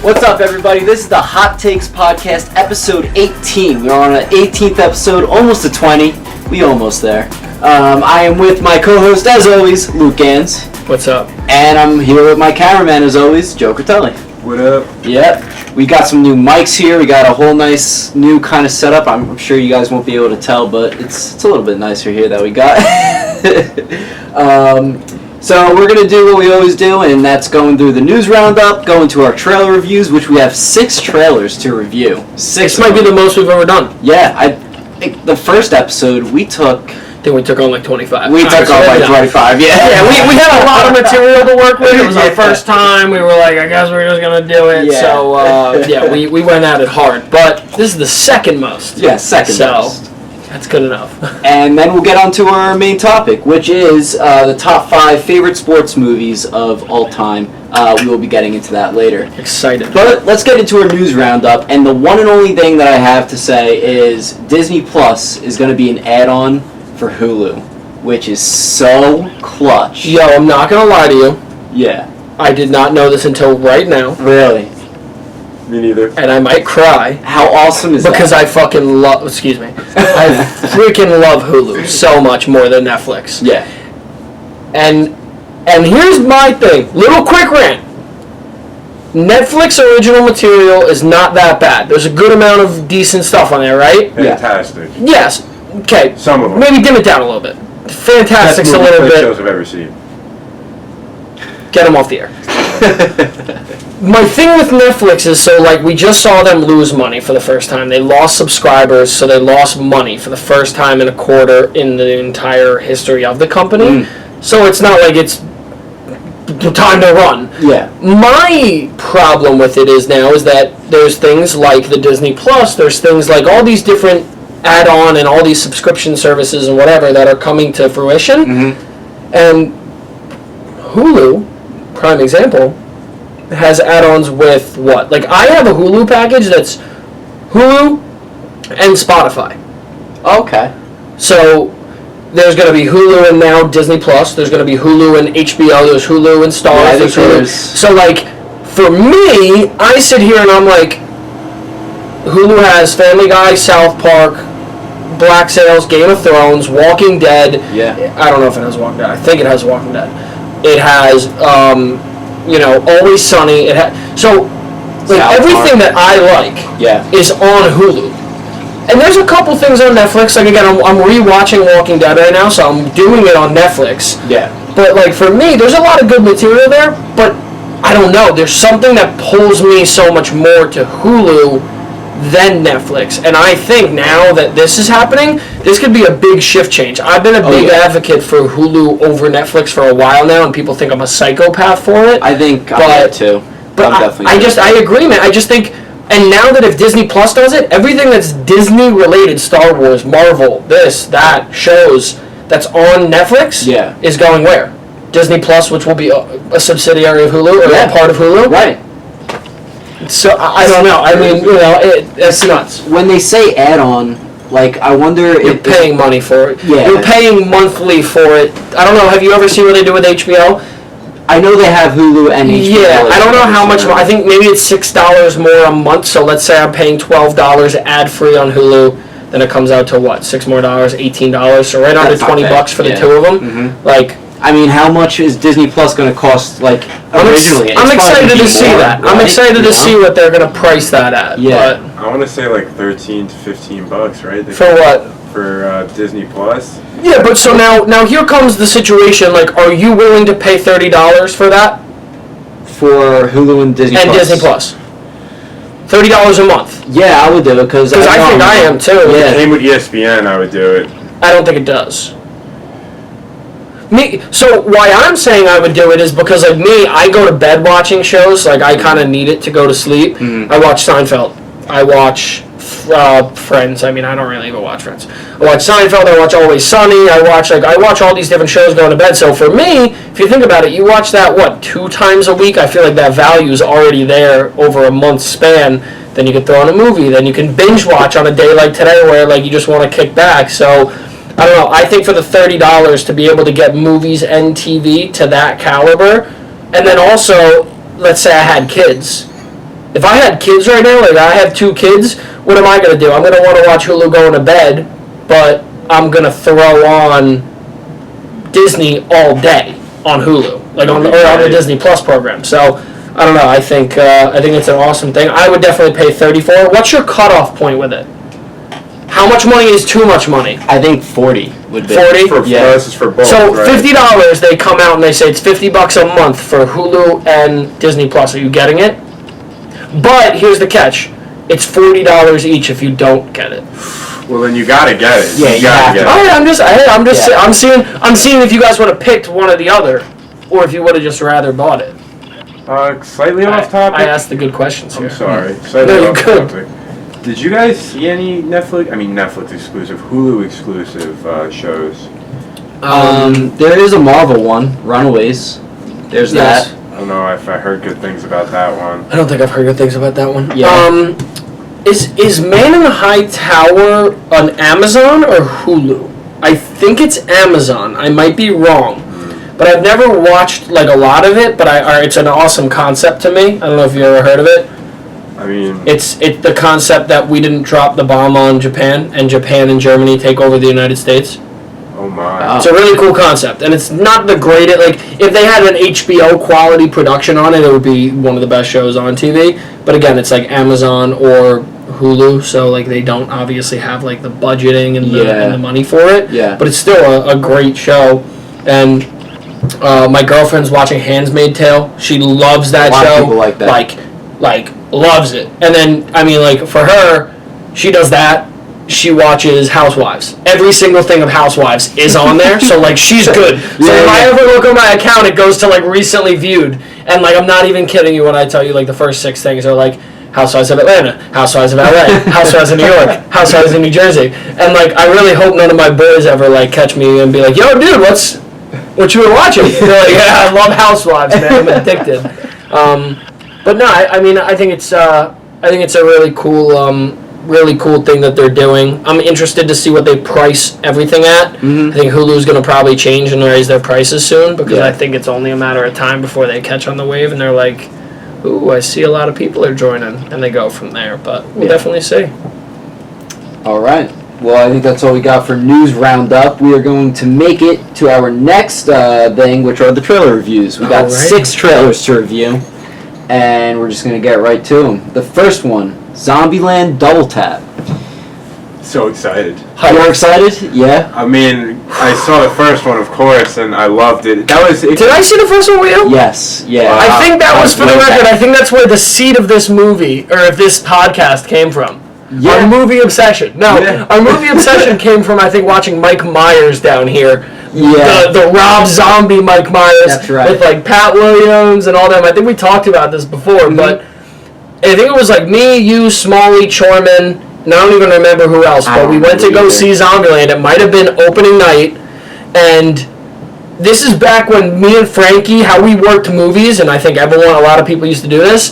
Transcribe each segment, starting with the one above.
What's up, everybody? This is the Hot Takes Podcast, episode 18. We're on an 18th episode, almost to 20. We almost there. I am with my co-host, as always, Luke Ganz. What's up? And I'm here with my cameraman, as always, Joe Critelli. What up? Yep. We got some new mics here. We got a whole nice new kind of setup. I'm sure you guys won't be able to tell, but it's a little bit nicer here that we got. So we're going to do what we always do, and that's going through the news roundup, going to our trailer reviews, which we have 6 trailers to review. This might be the most we've ever done. Yeah, I think the first episode we took... I think we took on like 25. We took on like 25, yeah. Yeah, we had a lot of material to work with. It was our first time. We were like, I guess we're just going to do it. Yeah. So, we went at it hard. But this is the second most. Yeah, second most. That's good enough. And then we'll get on to our main topic, which is the top 5 favorite sports movies of all time. We will be getting into that later. Excited. But let's get into our news roundup. And the one and only thing that I have to say is Disney Plus is going to be an add-on for Hulu, which is so clutch. Yo, I'm not going to lie to you. Yeah. I did not know this until right now. Really? Me neither. And I might cry. How awesome is that? Because I fucking love, excuse me, I freaking love Hulu so much more than Netflix. Yeah. And here's my thing. Little quick rant. Netflix original material is not that bad. There's a good amount of decent stuff on there, right? Fantastic. Yes. Okay. Some of them. Maybe dim it down a little bit. Fantastic's a Best little bit. shows I've ever seen. Get them off the air. My thing with Netflix is, so like we just saw them lose money for the first time. They lost subscribers, so they lost money for the first time in a quarter in the entire history of the company. So it's not like it's time to run. Yeah. My problem with it is now is that there's things like the Disney Plus, there's things like all these different add-on and all these subscription services and whatever that are coming to fruition. And Hulu, prime example, has add-ons with what? Like, I have a Hulu package that's Hulu and Spotify. Okay. So there's going to be Hulu and now Disney Plus. There's going to be Hulu and HBO. There's Hulu and Stars. Yeah, there's Hulu. So, like, for me, I sit here and I'm like, Hulu has Family Guy, South Park, Black Sails, Game of Thrones, Walking Dead. Yeah. I don't know if it has Walking Dead. I think it has Walking Dead. It has, Always Sunny. So, like, South everything Park. that I like is on Hulu. And there's a couple things on Netflix. Like, again, I'm rewatching Walking Dead right now, so I'm doing it on Netflix. Yeah. But, like, for me, there's a lot of good material there, but I don't know. There's something that pulls me so much more to Hulu than Netflix. And I think now that this is happening, this could be a big shift change. I've been a big advocate for Hulu over Netflix for a while now, and people think I'm a psychopath for it. I think I am too. But I agree, man. I just think, and now that if Disney Plus does it, everything that's Disney related, Star Wars, Marvel, this, that, shows that's on Netflix is going where? Disney Plus, which will be a subsidiary of Hulu, or a part of Hulu? Right. So, I don't know. I mean, it's nuts. When they say add-on, like, I wonder You're if... paying money for it. Yeah. You're paying monthly for it. I don't know, have you ever seen what they do with HBO? I know they have Hulu and HBO. Yeah, I don't know how much more. I think maybe it's $6 more a month, so let's say I'm paying $12 ad-free on Hulu, then it comes out to what, $6 more, $18, so right under $20 for the two of them. Like... I mean, how much is Disney Plus going to cost, like, originally? I'm excited to see that. Right? I'm excited to see what they're going to price that at. Yeah. But I want to say, like, $13 to $15, right? For what? For Disney Plus. Yeah, but so now here comes the situation. Like, are you willing to pay $30 for that? For Hulu and Disney Plus? And Disney Plus. $30 a month. Yeah, I would do it, because I think I am, too. If it came with ESPN, I would do it. I don't think it does. So why I'm saying I would do it is because, like me, I go to bed watching shows. Like, I kind of need it to go to sleep. I watch Seinfeld. I watch Friends. I mean, I don't really even watch Friends. I watch Seinfeld. I watch Always Sunny. I watch all these different shows going to bed. So for me, if you think about it, you watch that 2 times a week. I feel like that value is already there over a month span. Then you can throw on a movie. Then you can binge watch on a day like today where like you just want to kick back. So I don't know. I think for the $30 to be able to get movies and TV to that caliber, and then also, let's say I had kids, if I had kids right now, like I have 2 kids, what am I going to do? I'm going to want to watch Hulu going to bed, but I'm going to throw on Disney all day on Hulu, like on the Disney Plus program. So I don't know. I think it's an awesome thing. I would definitely pay $34. What's your cutoff point with it? How much money is too much money? I think 40 would be. 40? Yeah. This is for both. So right? $50, they come out and they say it's $50 a month for Hulu and Disney Plus. Are you getting it? But here's the catch: it's $40 each if you don't get it. Well, then you gotta get it. Yeah, you gotta get it. Oh yeah, I'm seeing if you guys would have picked one or the other, or if you would have just rather bought it. Slightly off topic. I asked the good questions here. I'm sorry. Slightly No, you're off good. topic. Did you guys see any Netflix exclusive, Hulu exclusive shows? There is a Marvel one, Runaways. There's Yes. that. I don't know if I heard good things about that one. I don't think I've heard good things about that one. Yeah. Is Man in the High Tower on Amazon or Hulu? I think it's Amazon. I might be wrong. But I've never watched like a lot of it, but it's an awesome concept to me. I don't know if you ever heard of it. I mean, It's the concept that we didn't drop the bomb on Japan, and Japan and Germany take over the United States. oh my. Wow. It's a really cool concept, and it's not the greatest. Like, if they had an HBO quality production on it, it would be one of the best shows on TV. But again, it's like Amazon or Hulu, so like they don't obviously have like the budgeting and the money for it. Yeah. But it's still a great show, and my girlfriend's watching *Handmaid's Tale*. She loves that A lot show. of people like that. Like loves it. And then I mean, like for her, she does that. She watches Housewives. Every single thing of Housewives is on there, so like she's good. So if I ever look at my account, it goes to like recently viewed, and like I'm not even kidding you when I tell you like the first 6 things are like Housewives of Atlanta, Housewives of LA, Housewives of New York, Housewives of New Jersey, and like I really hope none of my boys ever like catch me and be like, "Yo, dude, what you been watching?" They're like, "Yeah, I love Housewives, man. I'm addicted." But no, I mean I think it's a really cool thing that they're doing. I'm interested to see what they price everything at. Mm-hmm. I think Hulu's going to probably change and raise their prices soon because Yeah. I think it's only a matter of time before they catch on the wave and they're like, ooh, I see a lot of people are joining, and they go from there. But we'll definitely see. All right. Well, I think that's all we got for news roundup. We are going to make it to our next thing, which are the trailer reviews. We got 6 trailers to review, and we're just going to get right to them. The first one, Zombieland Double Tap. So excited. You're excited? Yeah. I mean, I saw the first one, of course, and I loved it. That was. Did I see the first one with you? Yes. Yeah. Wow. I think that was, for the way record, back. I think that's where the seed of this movie, or of this podcast, came from. Yeah. Our movie obsession. No, Yeah. our movie obsession came from, I think, watching Mike Myers down here. Yeah. The Rob Zombie Mike Myers. That's right. With, like, Pat Williams and all them. I think we talked about this before, but I think it was, like, me, you, Smalley, Chorman, and I don't even remember who else, but we went to go see Zombieland. It might have been opening night, and this is back when me and Frankie, how we worked movies, and I think a lot of people used to do this.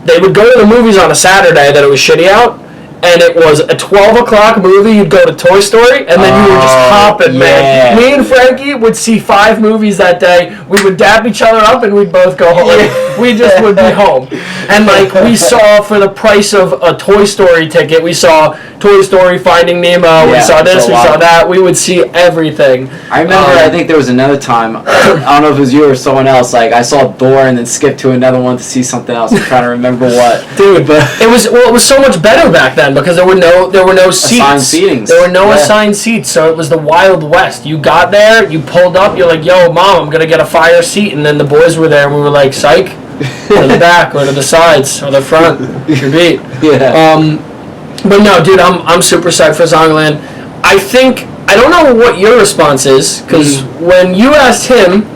They would go to the movies on a Saturday that it was shitty out, and it was a 12 o'clock movie. You'd go to Toy Story, and then you were just hopping, man. Me and Frankie would see 5 movies that day. We would dap each other up, and we'd both go home. Like, we just would be home. And, like, we saw, for the price of a Toy Story ticket, we saw Toy Story, Finding Nemo, we saw this, we saw that. We would see everything. I remember, I think there was another time, I don't know if it was you or someone else, like, I saw Thor and then skipped to another one to see something else. I'm trying to remember what. Dude, but it was so much better back then because there were no seats. Assigned seatings. There were no Yeah. assigned seats, so it was the Wild West. You got there, you pulled up, you're like, yo, Mom, I'm going to get a fire seat. And then the boys were there, and we were like, psych, to the back or to the sides or the front. Your beat. Yeah. But no, dude, I'm super psyched for Zombieland. I don't know what your response is, because when you asked him,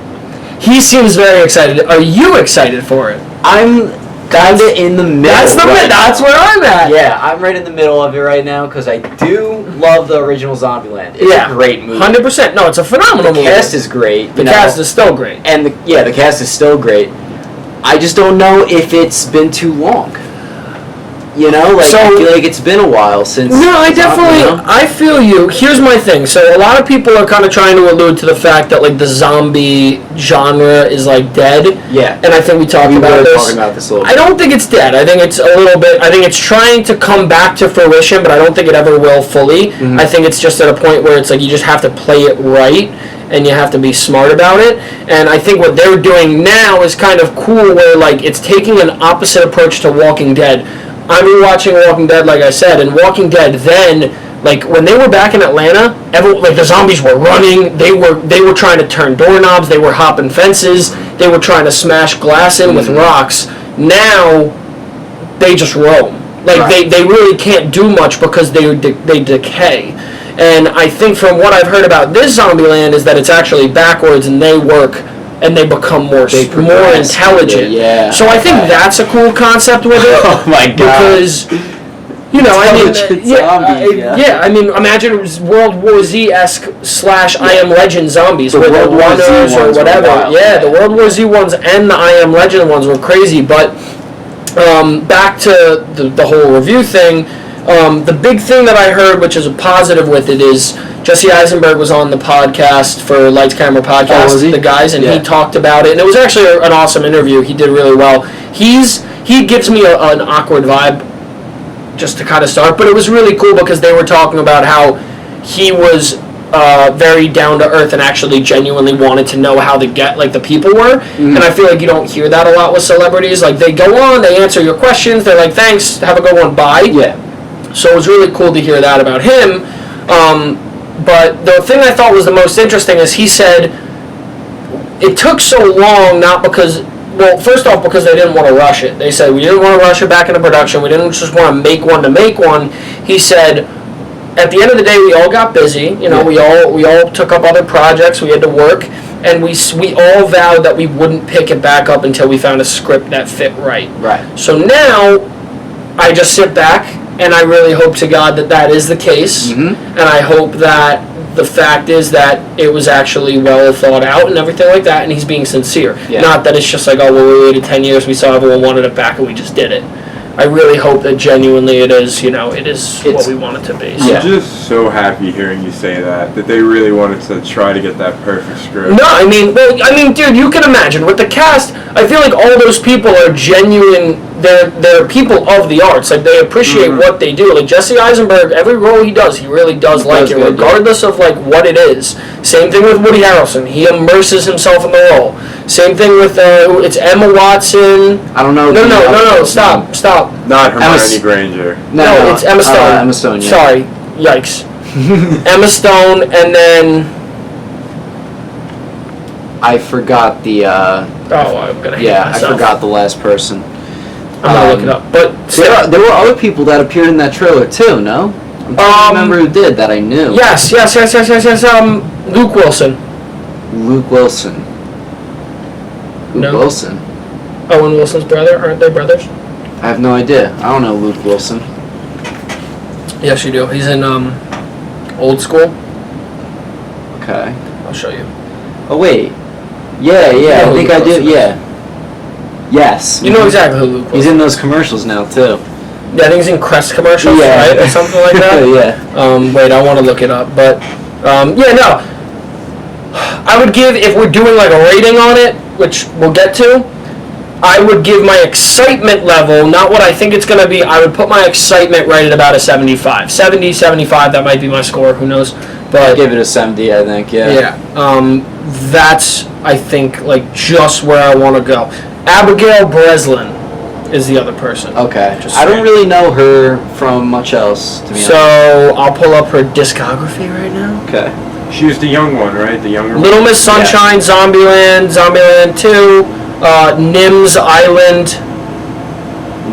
he seems very excited. Are you excited for it? I'm kind of in the middle. That's where I'm at. Yeah, I'm right in the middle of it right now because I do love the original Zombieland. It's a great movie. 100%. No, it's a phenomenal movie. The cast is great. The cast is still great. And the cast is still great. I just don't know if it's been too long. You know, like, So- I feel like it's been a while since. No, I definitely, you know? I feel you. Here's my thing. So a lot of people are kind of trying to allude to the fact that like the zombie genre is like dead. Yeah. And I think we talked We about were this. talking about this a little I bit. don't think it's dead. I think it's a little bit. I think it's trying to come back to fruition, but I don't think it ever will fully. Mm-hmm. I think it's just at a point where it's like you just have to play it right. And you have to be smart about it. And I think what they're doing now is kind of cool, where like it's taking an opposite approach to Walking Dead. I'm rewatching Walking Dead, like I said, and Walking Dead then, like when they were back in Atlanta, like the zombies were running, they were trying to turn doorknobs, they were hopping fences, they were trying to smash glass in with rocks. Now they just roam. Like Right. they really can't do much because they decay. And I think from what I've heard about this Zombieland is that it's actually backwards, and they work and they become more intelligent. Yeah. So I think that's a cool concept with it. Oh my god. Because you know, I mean, Intelligent zombies, yeah. I mean, imagine it was World War Z-esque / I Am Legend zombies, The where the World War Z runners or ones were whatever. wild, Yeah, the yeah. World War Z ones and the I Am Legend ones were crazy. But back to the whole review thing. The big thing that I heard, which is a positive with it, is Jesse Eisenberg was on the podcast for Lights Camera Podcast, was he? the guys, and Yeah. he talked about it, and it was actually an awesome interview. He did really well. He gives me an awkward vibe, just to kind of start, but it was really cool because they were talking about how he was very down to earth and actually genuinely wanted to know how the people were. And I feel like you don't hear that a lot with celebrities. Like they go on, they answer your questions, they're like, thanks, have a good one, bye. Yeah. So it was really cool to hear that about him. But the thing I thought was the most interesting is he said it took so long, not because, well, first off, because they didn't want to rush it. They said we didn't want to rush it back into production. We didn't just want to make one to make one. He said, at the end of the day, we all got busy. You know, we all took up other projects. We had to work, and we all vowed that we wouldn't pick it back up until we found a script that fit right. Right. So now, I just sit back, and I really hope to God that that is the case. Mhm. And I hope that the fact is that it was actually well thought out and everything like that, and he's being sincere. Yeah. Not that it's just like, oh, well, we waited 10 years, we saw everyone wanted it back, and we just did it. I really hope that genuinely it is what we want it to be. So. Yeah. I'm just so happy hearing you say that they really wanted to try to get that perfect script. No, I mean, dude, you can imagine with the cast. I feel like all those people are genuine. They're people of the arts. Like they appreciate what they do. Like Jesse Eisenberg, every role he does, he really does like it, regardless of like what it is. Same thing with Woody Harrelson. He immerses himself in the role. Same thing with it's Emma Watson. I don't know. No, stop. Not Hermione Emma- Granger. No, it's Emma Stone. Emma Stone, yeah. Sorry, yikes. Emma Stone, and then I forgot the. I'm gonna hate Yeah, I myself. forgot the last person. I'm gonna look it up. But There were other people that appeared in that trailer too. No, I'm trying to remember who did that I knew. Yes. Luke Wilson. Luke Wilson. Luke No. Wilson. Owen Wilson's brother. Aren't they brothers? I have no idea. I don't know Luke Wilson. Yes, you do. He's in Old School. Okay. I'll show you. Oh wait. Yeah. I think I did. Yeah. Yes. You know exactly who Luke Wilson. He's in those commercials now too. Yeah, I think he's in Crest commercials, Yeah. right, or something like that. Yeah. Wait, I want to look it up, but no. I would give, if we're doing like a rating on it, which we'll get to, I would give my excitement level, not what I think it's going to be, I would put my excitement right at about a 75. 70, 75, that might be my score, who knows. But I'd give it a 70, I think, yeah. That's, I think, like, just where I want to go. Abigail Breslin is the other person. Okay. Just I don't saying. really know her from much else, to be honest. So, I'll pull up her discography right now. Okay. She was the young one, right? The younger Little one? Miss Sunshine, Zombieland, Zombieland 2, Nim's Island,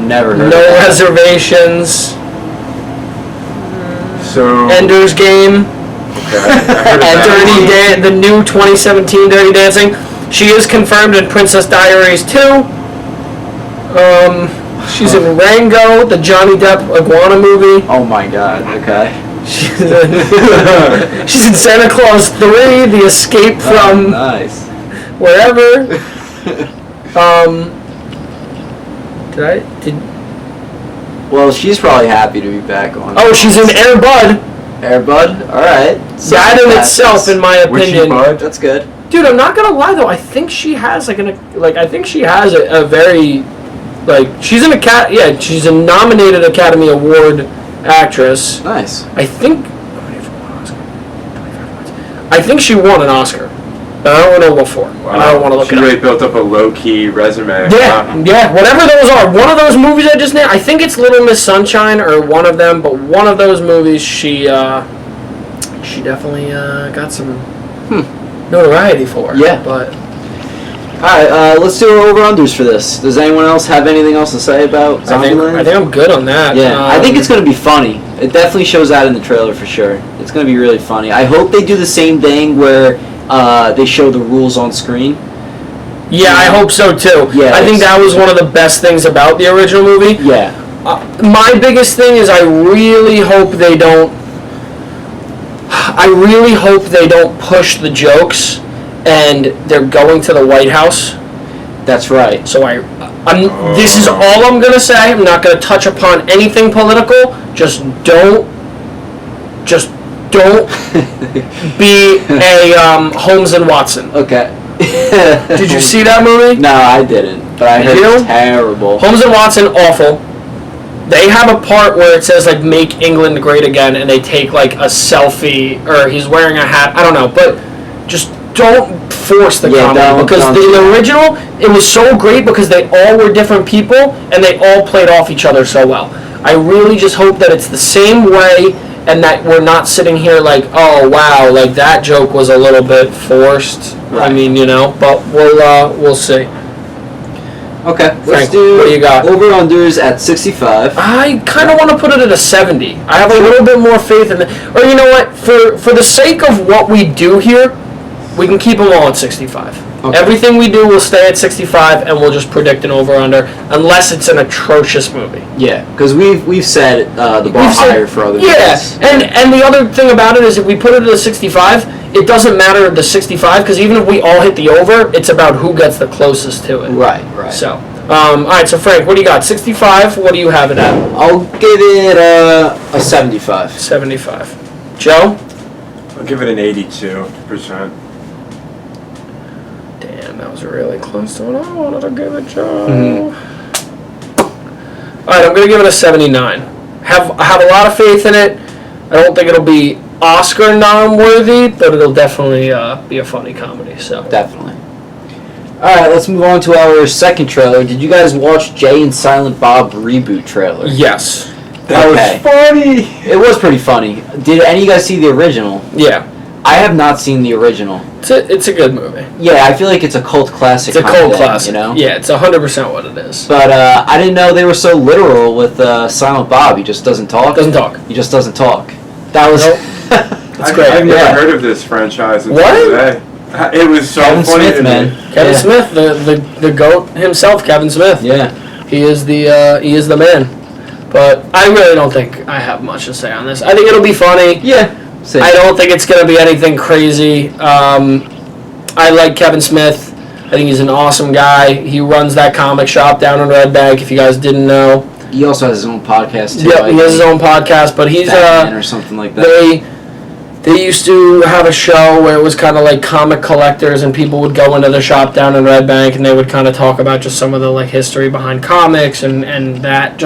Never heard No of that. Reservations, So... Ender's Game, Okay, I heard of Dirty that. the new 2017 Dirty Dancing. She is confirmed in Princess Diaries 2. She's in Rango, the Johnny Depp Iguana movie. Oh my god, okay. She's in Santa Claus 3, The Escape from Nice. wherever. Well, she's probably happy to be back on. Oh, she's in Air Bud. Air Bud? Alright. That in itself, in my opinion. That's good. Dude, I'm not gonna lie though. I think she has a very, she's she's a nominated Academy Award actress. Nice. I think she won an Oscar. But I don't know what for. Wow. And I don't want to look she it up. really built up a low-key resume. Yeah, whatever those are. One of those movies I just named, I think it's Little Miss Sunshine or one of them, but one of those movies she definitely got some notoriety for. Yeah. But Alright, let's do our over-unders for this. Does anyone else have anything else to say about Zombieland? I think I'm good on that. Yeah, I think it's going to be funny. It definitely shows that in the trailer for sure. It's going to be really funny. I hope they do the same thing where they show the rules on screen. Yeah, I hope so too. Yeah, I think that was one of the best things about the original movie. Yeah. My biggest thing is I really hope they don't push the jokes and they're going to the White House. That's right. So this is all I'm going to say. I'm not going to touch upon anything political. Just don't be a Holmes and Watson. Okay. Did you see that movie? No, I didn't. But I heard it's terrible. Holmes and Watson, awful. They have a part where it says like "Make England Great Again," and they take like a selfie, or he's wearing a hat. I don't know, but just don't force the comedy because in the original it was so great because they all were different people and they all played off each other so well. I really just hope that it's the same way. And that we're not sitting here like, oh wow, like that joke was a little bit forced. Right. I mean, but we'll see. Okay, Frank, let's do what do you got? Over-unders at 65. I kind of want to put it at a 70. I have a little bit more faith in it. Or you know what? For the sake of what we do here, we can keep them all at 65. Okay. Everything we do will stay at 65, and we'll just predict an over/under, unless it's an atrocious movie. Yeah, because we've set the bar higher for other movies. Yeah, and the other thing about it is if we put it at a 65, it doesn't matter the 65, because even if we all hit the over, it's about who gets the closest to it. Right. So, all right, so Frank, what do you got? 65, what do you have it at? I'll give it a 75. 75. Joe? I'll give it an 82%. That was really close to what I wanted to give it, Joe. Alright, I'm going to give it a 79. I have a lot of faith in it. I don't think it'll be Oscar nom-worthy, but it'll definitely be a funny comedy. So definitely. Alright, let's move on to our second trailer. Did you guys watch Jay and Silent Bob Reboot trailer? Yes. That was funny! It was pretty funny. Did any of you guys see the original? Yeah. I have not seen the original. It's a good movie. Yeah, I feel like it's a cult classic. It's a cult classic, you know? Yeah, it's 100% what it is. But I didn't know they were so literal with Silent Bob. He just doesn't talk. He just doesn't talk. That was... That's great. I've never heard of this franchise until today. It was so Kevin funny Smith, to man. me. Kevin Smith, the GOAT himself, Kevin Smith. Yeah. He is the man. But I really don't think I have much to say on this. I think it'll be funny. Yeah. Same. I don't think it's going to be anything crazy. I like Kevin Smith. I think he's an awesome guy. He runs that comic shop down in Red Bank, if you guys didn't know. He also has his own podcast, too. Yep, he has his own podcast, but he's... Batman or something like that. They used to have a show where it was kind of like comic collectors, and people would go into the shop down in Red Bank, and they would kind of talk about just some of the like history behind comics and that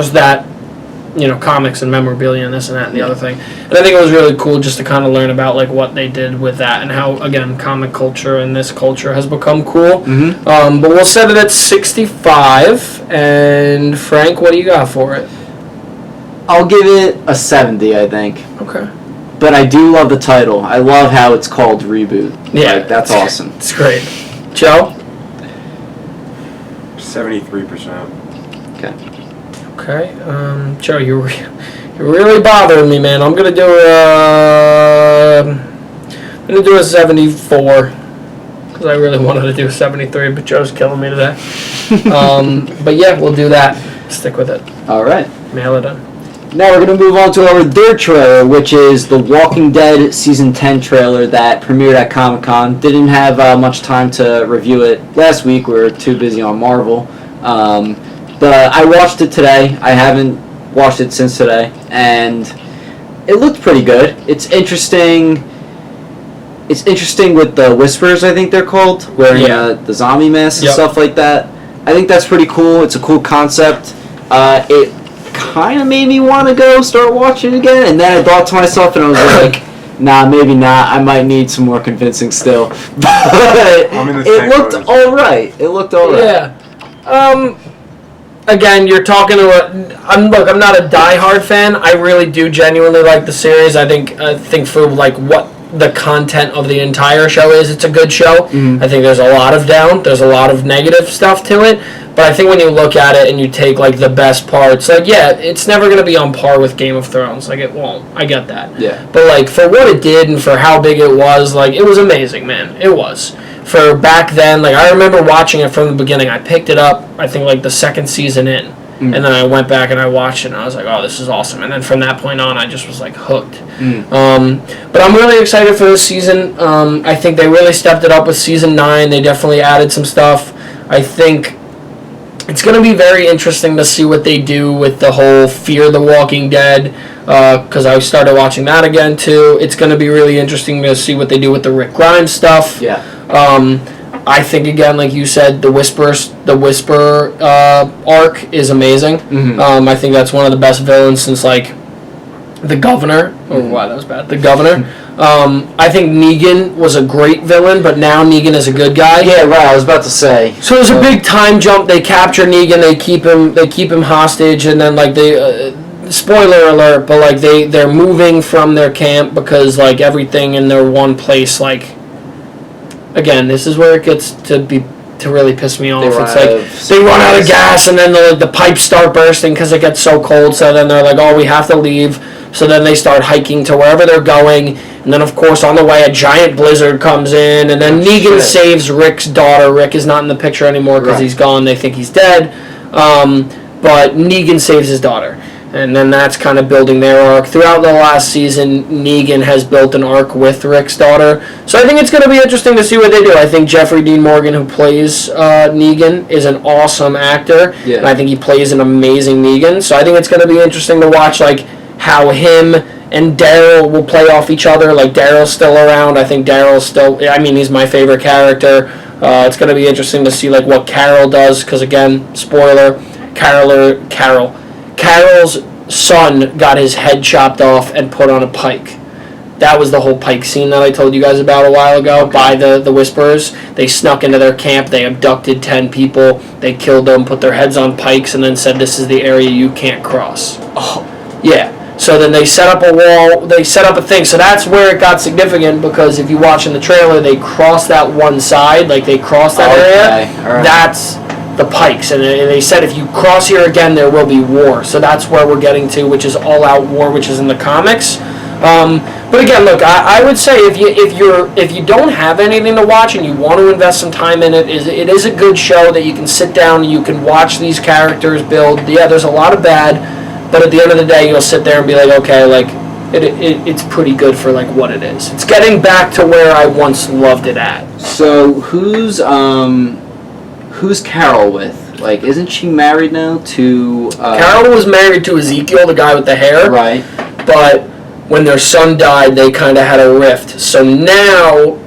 comics and memorabilia and this and that and the other thing. And I think it was really cool just to kind of learn about like what they did with that and how, again, comic culture and this culture has become cool. Mm-hmm. But we'll set it at 65. And Frank, what do you got for it? I'll give it a 70, I think. Okay. But I do love the title. I love how it's called Reboot. Yeah. Like, that's awesome. It's great. Joe? 73%. Okay. Okay, Joe, you're really bothering me, man. I'm gonna do a 74 because I really wanted to do a 73, but Joe's killing me today. But yeah, we'll do that. Stick with it. All right. Mail it in. Now we're gonna move on to our third trailer, which is the Walking Dead season 10 trailer that premiered at Comic-Con. Didn't have much time to review it last week. We were too busy on Marvel. But I watched it today. I haven't watched it since today, and it looked pretty good. It's interesting. It's interesting with the Whispers, I think they're called, wearing the zombie masks and stuff like that. I think that's pretty cool. It's a cool concept. It kind of made me want to go start watching it again, and then I thought to myself, and I was like, nah, maybe not. I might need some more convincing still. But it looked alright. It looked alright. Yeah. Again, you're talking to I'm not a diehard fan. I really do genuinely like the series. I think for like what the content of the entire show is, it's a good show. I think there's a lot of there's a lot of negative stuff to it. But I think when you look at it and you take like the best parts, like it's never gonna be on par with Game of Thrones. Like it won't. I get that. Yeah. But like for what it did and for how big it was, like it was amazing, man. It was. For back then, like I remember watching it from the beginning. I picked it up, I think like the second season in. And then I went back and I watched it and I was like, oh, this is awesome. And then from that point on, I just was like hooked. But I'm really excited for this season. I think they really stepped it up with season 9. They definitely added some stuff. I think it's going to be very interesting to see what they do with the whole Fear the Walking Dead, because I started watching that again too. It's going to be really interesting to see what they do with the Rick Grimes stuff. Yeah. I think again, like you said, the Whisper arc is amazing. I think that's one of the best villains since like the Governor. Oh wow, that was bad. The Governor. I think Negan was a great villain, but now Negan is a good guy. Yeah, right. I was about to say. So there's a big time jump. They capture Negan. They keep him hostage, and then like they. Spoiler alert, but like they're moving from their camp because like everything in their one place like. Again, this is where it gets to really piss me off. It's like they run out of gas and then the pipes start bursting because it gets so cold. So then they're like, oh, we have to leave. So then they start hiking to wherever they're going. And then, of course, on the way, a giant blizzard comes in. And then Negan saves Rick's daughter. Rick is not in the picture anymore because he's gone. They think he's dead. But Negan saves his daughter. And then that's kind of building their arc. Throughout the last season, Negan has built an arc with Rick's daughter. So I think it's going to be interesting to see what they do. I think Jeffrey Dean Morgan, who plays Negan, is an awesome actor. Yeah. And I think he plays an amazing Negan. So I think it's going to be interesting to watch like how him and Daryl will play off each other. Like Daryl's still around. I think Daryl's still... I mean, he's my favorite character. It's going to be interesting to see like what Carol does. Because again, spoiler, Carol's son got his head chopped off and put on a pike. That was the whole pike scene that I told you guys about a while ago by the Whisperers. They snuck into their camp. They abducted 10 people. They killed them, put their heads on pikes, and then said, this is the area you can't cross. Oh. Yeah. So then they set up a wall. They set up a thing. So that's where it got significant because if you watch in the trailer, they cross that one side. Like they cross that area. All right. That's... the pikes, and they said if you cross here again, there will be war. So that's where we're getting to, which is all-out war, which is in the comics. But again, look, I would say if you don't have anything to watch and you want to invest some time in it, it is a good show that you can sit down and you can watch these characters build. Yeah, there's a lot of bad, but at the end of the day, you'll sit there and be like, okay, like it's pretty good for like what it is. It's getting back to where I once loved it at. So who's Carol with? Like, isn't she married now to... Carol was married to Ezekiel, the guy with the hair. Right. But when their son died, they kind of had a rift. So now,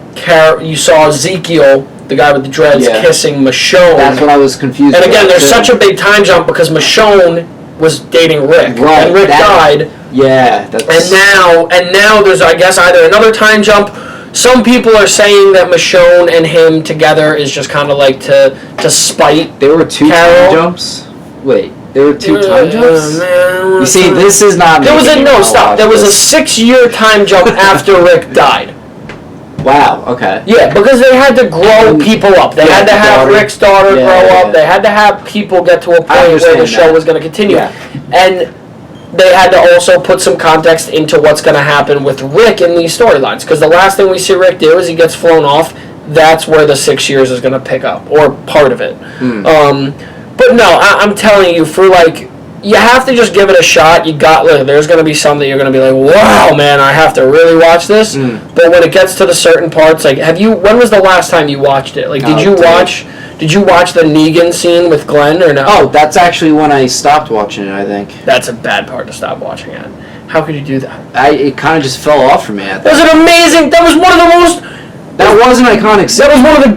you saw Ezekiel, the guy with the dreads, kissing Michonne. That's what I was confused about. And again, there's such a big time jump because Michonne was dating Rick. Right. And Rick died. Yeah. That's... And now there's, I guess, either another time jump. Some people are saying that Michonne and him together is just kind of like to spite. There were two time jumps? Wait, there were two time jumps? You see, this is not... There was a... No, stop. There was a 6-year time jump after Rick died. Wow, okay. Yeah, because they had to grow people up. They had to have Rick's daughter grow up. They had to have people get to a point where the show was going to continue. Yeah. And... they had to also put some context into what's going to happen with Rick in these storylines. Because the last thing we see Rick do is he gets flown off. That's where the 6 years is going to pick up, or part of it. But no, I'm telling you, for like you have to just give it a shot. There's going to be some that you're going to be like, wow, man, I have to really watch this. But when it gets to the certain parts, like, when was the last time you watched it? Like, did you watch the Negan scene with Glenn or no? Oh, that's actually when I stopped watching it, I think. That's a bad part to stop watching it. How could you do that? It kind of just fell off for me. That was an amazing, that was one of the most... That was an iconic scene. That was one of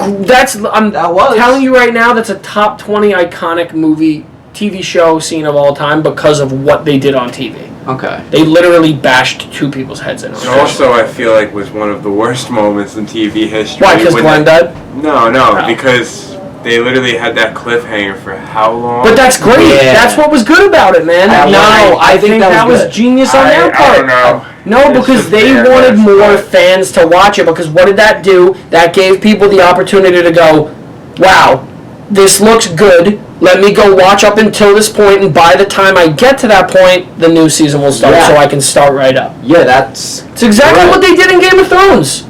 the... I'm That was. telling you right now, that's a top 20 iconic movie... TV show scene of all time because of what they did on TV. Okay. They literally bashed 2 people's heads in. And also, I feel like was one of the worst moments in TV history. Why? Because Glenn died? No, because they literally had that cliffhanger for how long? But that's great. Yeah. That's what was good about it, man. I think that was genius on their part. I don't know. No, because they wanted more fans to watch it. Because what did that do? That gave people the opportunity to go, wow, this looks good. Let me go watch up until this point, and by the time I get to that point, the new season will start, so I can start right up. Yeah, it's exactly what they did in Game of Thrones.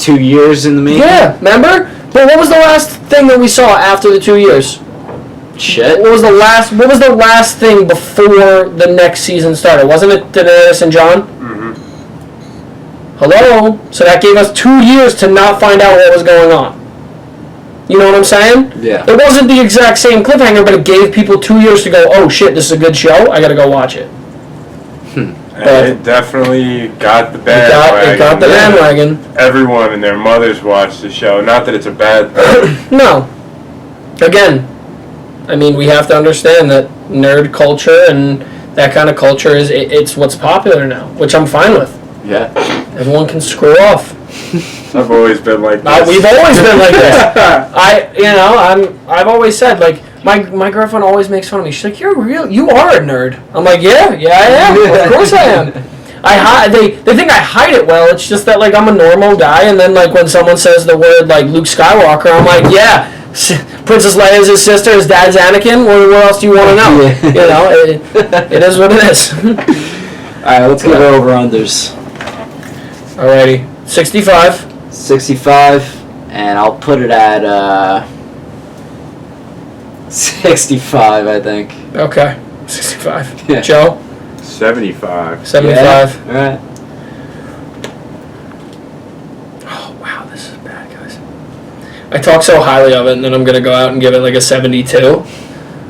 2 years in the making? Yeah, remember? But what was the last thing that we saw after the 2 years? Shit. What was the last thing before the next season started? Wasn't it Daenerys and Jon? Mm-hmm. Hello? So that gave us 2 years to not find out what was going on. You know what I'm saying? Yeah. It wasn't the exact same cliffhanger, but it gave people 2 years to go, oh shit, this is a good show, I gotta go watch it. But it definitely got the bandwagon. It got the bandwagon. Everyone and their mothers watched the show. Not that it's a bad thing. No. Again, I mean, we have to understand that nerd culture and that kind of culture it's what's popular now, which I'm fine with. Yeah. Everyone can screw off. I've always been like this. We've always been like this. I've always said, like, my girlfriend always makes fun of me. She's like, you are a nerd. I'm like, yeah, I am. Of course I am. They think I hide it well. It's just that, like, I'm a normal guy, and then, like, when someone says the word, like, Luke Skywalker, I'm like, yeah, Princess Leia's his sister, his dad's Anakin. What else do you want to know? You know, it is what it is. All right, let's get over-unders. Alrighty. 65. 65, and I'll put it at 65, I think. Okay. 65. Yeah. Joe? 75. 75. Yeah. All right. Oh, wow, this is bad, guys. I talk so highly of it, and then I'm going to go out and give it like a 72.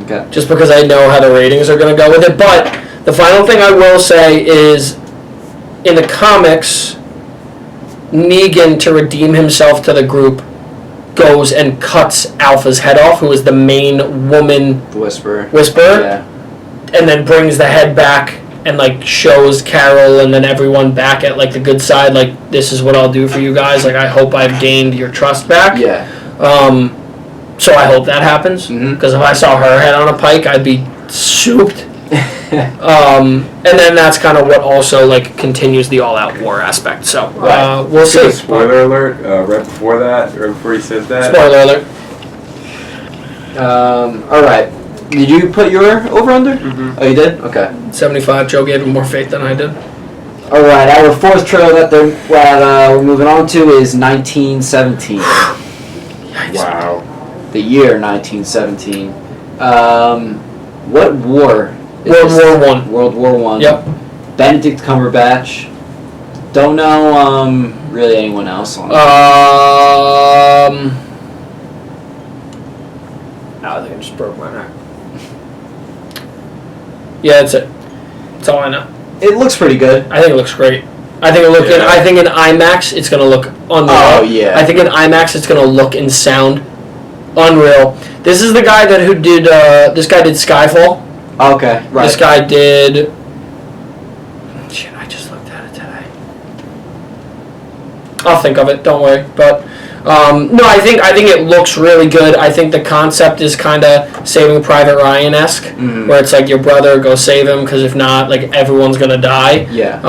Okay. Just because I know how the ratings are going to go with it. But the final thing I will say is, in the comics, Negan, to redeem himself to the group, goes and cuts Alpha's head off, who is the main woman Whisperer. Yeah. And then brings the head back and, like, shows Carol and then everyone back at, like, the good side, like, this is what I'll do for you guys. Like, I hope I've gained your trust back. Yeah. So I hope that happens. Because if I saw her head on a pike, I'd be souped. And then that's kind of what also, like, continues the all-out war aspect. So we'll see. Spoiler alert! Right before that, or before he says that. Spoiler alert. All right. Did you put your over/under? Mm-hmm. Oh, you did. Okay. 75. Joe gave him more faith than I did. All right. Our fourth trailer that we're moving on to is 1917. Wow. The year 1917. What war? World War One. World War One. Yep. Benedict Cumberbatch. Don't know really anyone else on it. I think I just broke my neck. Yeah, that's it. That's all I know. It looks pretty good. I think it looks great. I think in IMAX it's gonna look unreal. Oh yeah. I think in IMAX it's gonna look and sound unreal. This is the guy who did this guy did Skyfall. Okay, right. This guy did. Shit, I just looked at it today. I'll think of it. Don't worry. But no, I think it looks really good. I think the concept is kind of Saving Private Ryan-esque, where it's like your brother, go save him, because if not, like, everyone's gonna die. Yeah.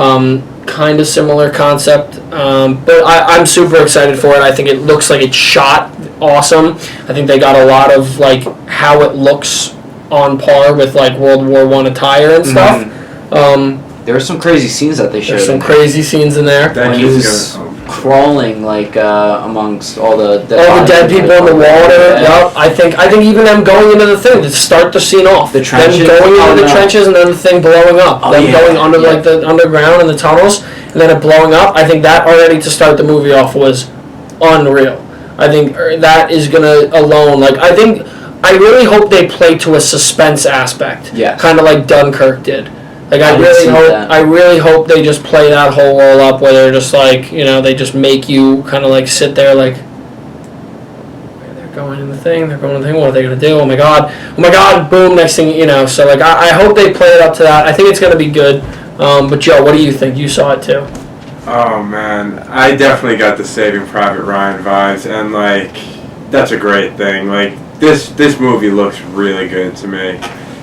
Kind of similar concept, but I'm super excited for it. I think it looks like it's shot awesome. I think they got a lot of, like, how it looks on par with, like, World War I attire and stuff. There were some crazy scenes that they showed. There's some crazy snes in there. That When kid's he's- gonna. crawling like amongst all the dead people in the water. Yep. I think even them going into the thing to start the scene off. The trenches. Them going into the trenches and then the thing blowing up. Them going under like the underground and the tunnels and then it blowing up. I think that already to start the movie off was unreal. I think that is gonna alone like I really hope they play to a suspense aspect. Yeah. Kind of like Dunkirk did. Like I really hope they just play that whole roll up where they're just like, they just make you kind of like sit there like they're going in the thing, what are they gonna do? Oh my god, boom, next thing so like I hope they play it up to that. I think it's gonna be good. But Joe, what do you think? You saw it too. Oh man, I definitely got the Saving Private Ryan vibes, and like that's a great thing. Like this movie looks really good to me.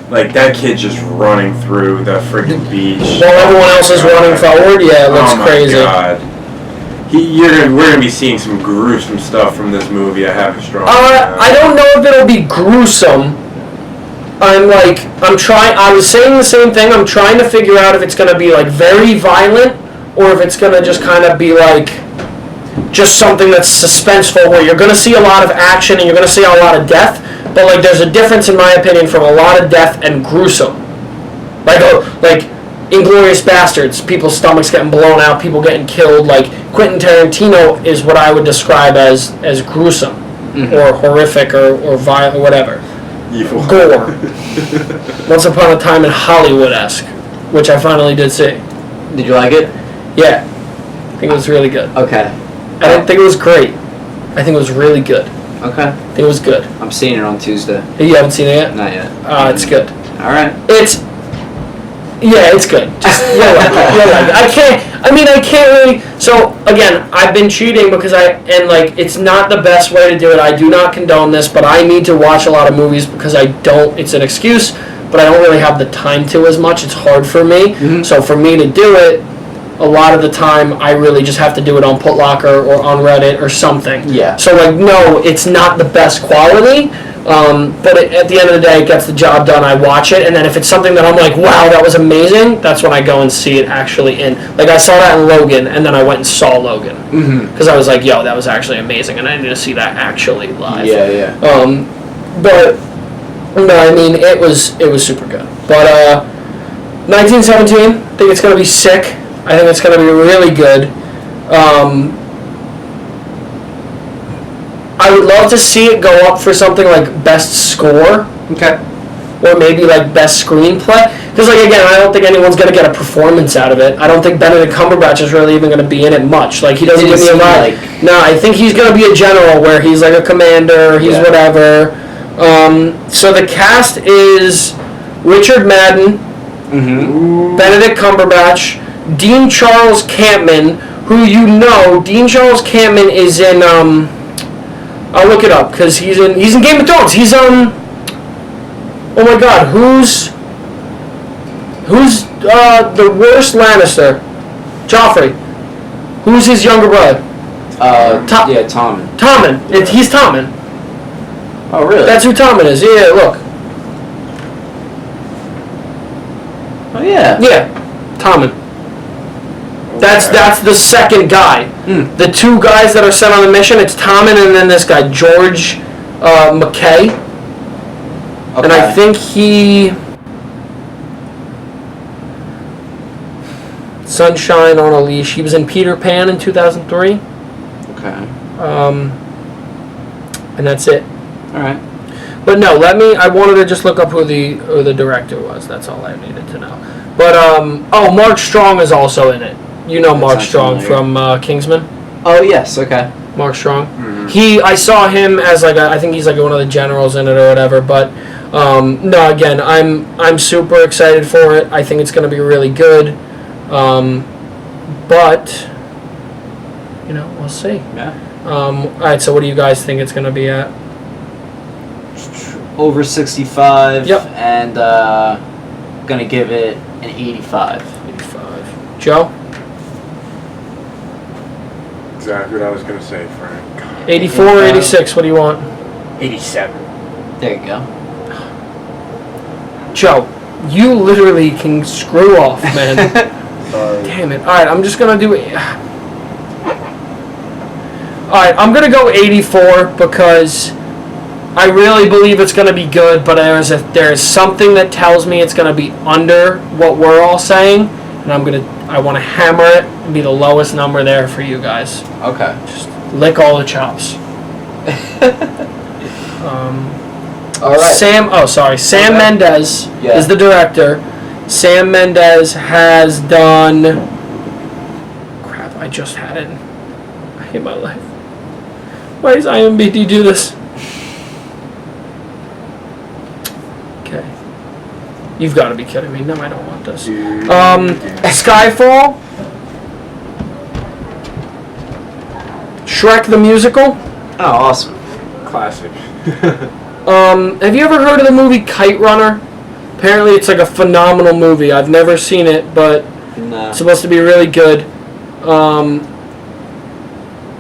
Like that kid just running through the freaking beach. While everyone else is running forward, yeah, it looks crazy. Oh my god. We're gonna be seeing some gruesome stuff from this movie. I have a strong. I don't know if it'll be gruesome. I was saying the same thing. I'm trying to figure out if it's gonna be like very violent or if it's gonna just kind of be like just something that's suspenseful where you're gonna see a lot of action and you're gonna see a lot of death. But like, there's a difference in my opinion from a lot of death and gruesome. Like Inglourious Bastards, people's stomachs getting blown out, people getting killed. Like Quentin Tarantino is what I would describe as gruesome, or horrific, or violent, or whatever. Evil. Gore. Once Upon a Time in Hollywood-esque, which I finally did see. Did you like it? Yeah, I think it was really good. Okay. I didn't think it was great. I think it was really good. Okay. I think it was good. I'm seeing it on Tuesday. You haven't seen it yet? Not yet. It's good. All right. It's good. Just I can't really. So again, I've been cheating because it's not the best way to do it. I do not condone this, but I need to watch a lot of movies because I don't. It's an excuse, but I don't really have the time to as much. It's hard for me. Mm-hmm. So for me to do it, a lot of the time I really just have to do it on Putlocker or on Reddit or something. Yeah. So no, it's not the best quality, but at the end of the day, it gets the job done. I watch it, and then if it's something that I'm like, wow, that was amazing, that's when I go and see it actually in. Like I saw that in Logan, and then I went and saw Logan because I was like, yo, that was actually amazing, and I need to see that actually live. Yeah. But no, I mean it was super good. But 1917, I think it's gonna be sick. I think it's going to be really good. I would love to see it go up for something like best score. Okay. Or maybe like best screenplay. Because again, I don't think anyone's going to get a performance out of it. I don't think Benedict Cumberbatch is really even going to be in it much. Like he doesn't give me a lot. No, I think he's going to be a general where he's like a commander. He's whatever. So the cast is Richard Madden, Benedict Cumberbatch, Dean Charles Campman, who Dean Charles Campman is in I'll look it up because he's in Game of Thrones. He's oh my god, who's the worst Lannister? Joffrey. Who's his younger brother? Tommen. Tommen. He's Tommen. Oh really? That's who Tommen is. Yeah, look. Oh yeah. Yeah, Tommen. That's the second guy. The two guys that are sent on the mission, it's Tommen and then this guy, George McKay. Okay. And I think Sunshine on a Leash. He was in Peter Pan in 2003. Okay. And that's it. All right. But no, I wanted to just look up who the director was. That's all I needed to know. But Mark Strong is also in it. You know Mark Strong from Kingsman. Oh yes, okay. Mark Strong. Mm-hmm. I saw him as I think he's like one of the generals in it or whatever. But no, again, I'm super excited for it. I think it's going to be really good. But we'll see. Yeah. All right. So what do you guys think it's going to be at? Over 65. Yep. And gonna give it an 85. 85. Joe. Exactly what I was going to say, Frank. 84 or 86, what do you want? 87. There you go. Joe, you literally can screw off, man. Sorry. Damn it. Alright, I'm just going to do it. Alright, I'm going to go 84 because I really believe it's going to be good, but there's something that tells me it's going to be under what we're all saying, and I want to hammer it and be the lowest number there for you guys. Okay. Just lick all the chops. All right. Sam Mendes is the director. Sam Mendes has done... Crap, I just had it. I hate my life. Why does IMDb do this? Okay. You've got to be kidding me. No, I don't want this. Skyfall. Shrek the Musical. Oh, awesome. Classic. Have you ever heard of the movie Kite Runner? Apparently it's like a phenomenal movie. I've never seen it, but it's supposed to be really good.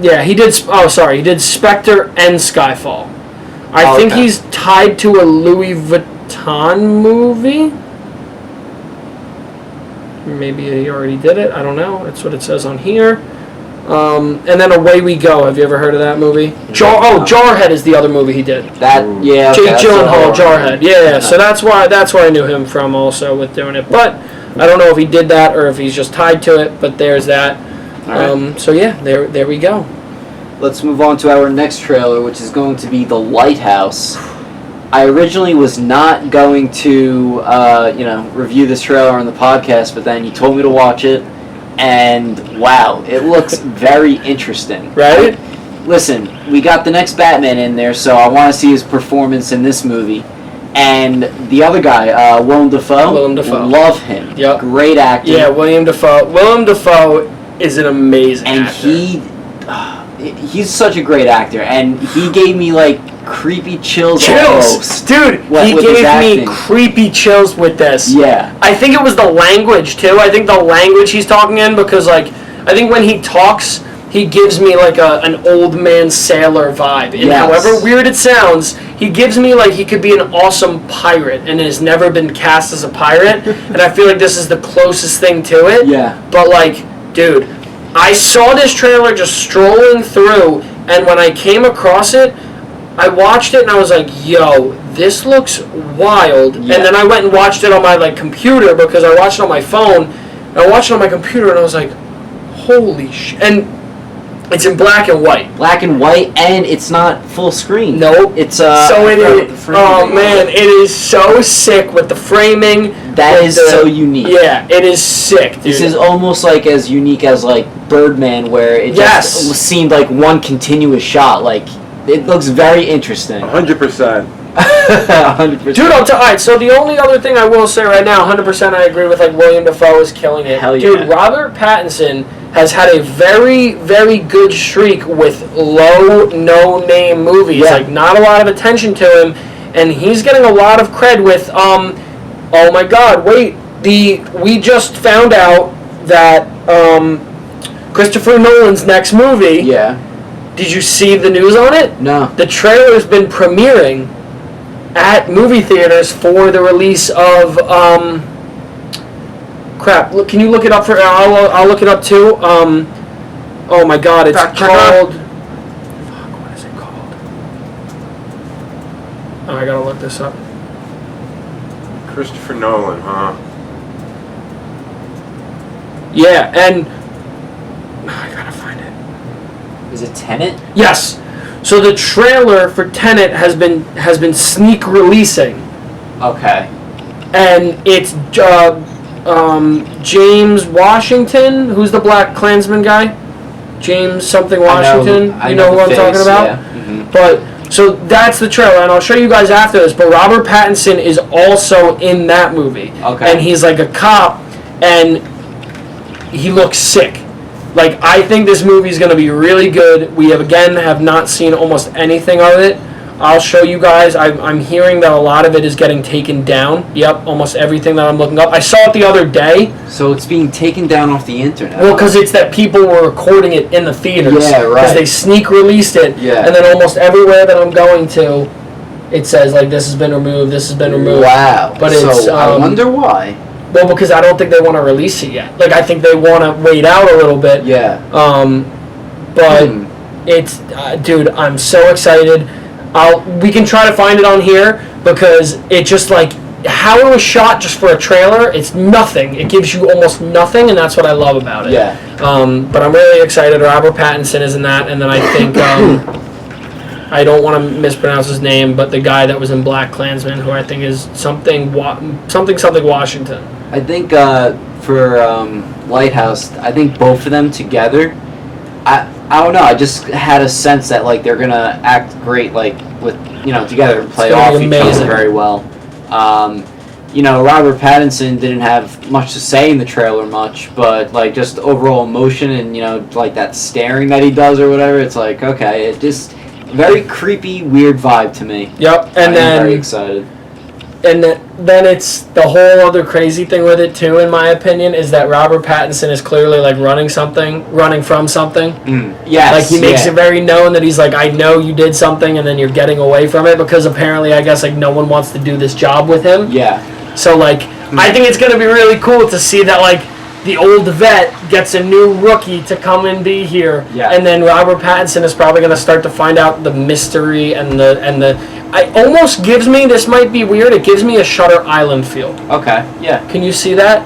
Yeah, he did Spectre and Skyfall. I think he's tied to a Louis Vuitton movie. Maybe he already did it. I don't know. That's what it says on here. And then Away We Go. Have you ever heard of that movie? Jarhead is the other movie he did. Jake Gyllenhaal, Jarhead. Yeah. So that's why I knew him from also with doing it. But I don't know if he did that or if he's just tied to it. But there's that. Right. So yeah, there we go. Let's move on to our next trailer, which is going to be The Lighthouse. I originally was not going to, review this trailer on the podcast, but then you told me to watch it, and wow, it looks very interesting. Right? Listen, we got the next Batman in there, so I want to see his performance in this movie. And the other guy, Willem Dafoe. Love him. Yep. Great actor. Yeah, Willem Dafoe. Willem Dafoe is an amazing actor. And he's such a great actor, and he gave me like creepy chills almost. Dude, he gave me creepy chills with this. Yeah. I think it was the language too. I think the language he's talking in, because like I think when he talks, he gives me like an old man sailor vibe. And however weird it sounds, he gives me like he could be an awesome pirate and has never been cast as a pirate. And I feel like this is the closest thing to it. Yeah. But like, dude, I saw this trailer just strolling through, and when I came across it, I watched it and I was like, yo, this looks wild. Yeah. And then I went and watched it on my like computer, because I watched it on my phone, and I watched it on my computer and I was like, holy shit. And it's in black and white. Black and white, and it's not full screen. Nope. It's so it is. Oh man, it is so sick with the framing. That is so unique. Yeah, it is sick, dude. This is almost like as unique as like Birdman, where it just seemed like one continuous shot. Like it looks very interesting. 100%. 100%. Dude, alright, so the only other thing I will say right now, 100% I agree with, like, William Dafoe is killing it. Hell yeah. Dude, Robert Pattinson has had a very, very good streak with no-name movies. Yeah. Like, not a lot of attention to him, and he's getting a lot of cred with, oh my god, wait, we just found out that, Christopher Nolan's next movie... Yeah. Did you see the news on it? No. The trailer's been premiering at movie theaters for the release of crap. Look, can you look it up for? I'll look it up too. Oh my god, it's called. Fuck, what is it called? Oh, I gotta look this up. Christopher Nolan, huh? Yeah, and I gotta find it. Is it Tenet? Yes. So the trailer for Tenet has been sneak releasing. Okay. And it's James Washington, who's the Black Klansman guy. James something Washington. I you know who I'm talking about? Yeah. Mm-hmm. But so that's the trailer, and I'll show you guys after this. But Robert Pattinson is also in that movie. Okay. And he's like a cop, and he looks sick. Like, I think this movie is going to be really good. We have not seen almost anything of it. I'll show you guys. I'm hearing that a lot of it is getting taken down. Yep, almost everything that I'm looking up. I saw it the other day. So it's being taken down off the internet. Well, because it's that people were recording it in the theaters. Yeah, right. Because they sneak released it. Yeah. And then almost everywhere that I'm going to, it says, like, this has been removed, this has been removed. Wow. But it's... I wonder why. Well, because I don't think they want to release it yet. Like, I think they want to wait out a little bit. Yeah. But It's, dude, I'm so excited. We can try to find it on here because it just like how it was shot just for a trailer. It's nothing. It gives you almost nothing, and that's what I love about it. Yeah. But I'm really excited. Robert Pattinson is in that, and then I think I don't want to mispronounce his name, but the guy that was in Black Klansman, who I think is something Washington. I think for Lighthouse, I think both of them together. I don't know. I just had a sense that like they're gonna act great, like with together and play off each other very well. Robert Pattinson didn't have much to say in the trailer much, but like just overall emotion and like that staring that he does or whatever. It's like okay, it just very creepy, weird vibe to me. Yep, and I'm very excited. And then it's the whole other crazy thing with it too, in my opinion, is that Robert Pattinson is clearly like running from something. Yes, like he makes it very known that he's like, I know you did something, and then you're getting away from it because apparently, I guess like no one wants to do this job with him. Yeah. So like, I think it's gonna be really cool to see that like the old vet gets a new rookie to come and be here, and then Robert Pattinson is probably gonna start to find out the mystery and the. It almost gives me, this might be weird, it gives me a Shutter Island feel. Okay, yeah. Can you see that?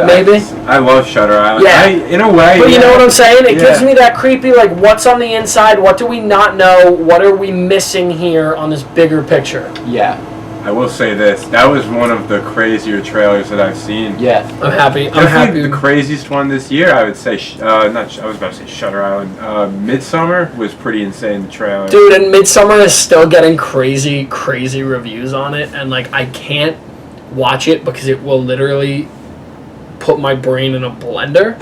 Maybe? I love Shutter Island. Yeah. In a way. But you know what I'm saying? It gives me that creepy, like, what's on the inside? What do we not know? What are we missing here on this bigger picture? Yeah. I will say this. That was one of the crazier trailers that I've seen. Yeah. I'm happy. Definitely the craziest one this year, I would say. I was about to say Shutter Island. Midsommar was pretty insane, the trailer. Dude, and Midsommar is still getting crazy, crazy reviews on it. And, like, I can't watch it because it will literally put my brain in a blender.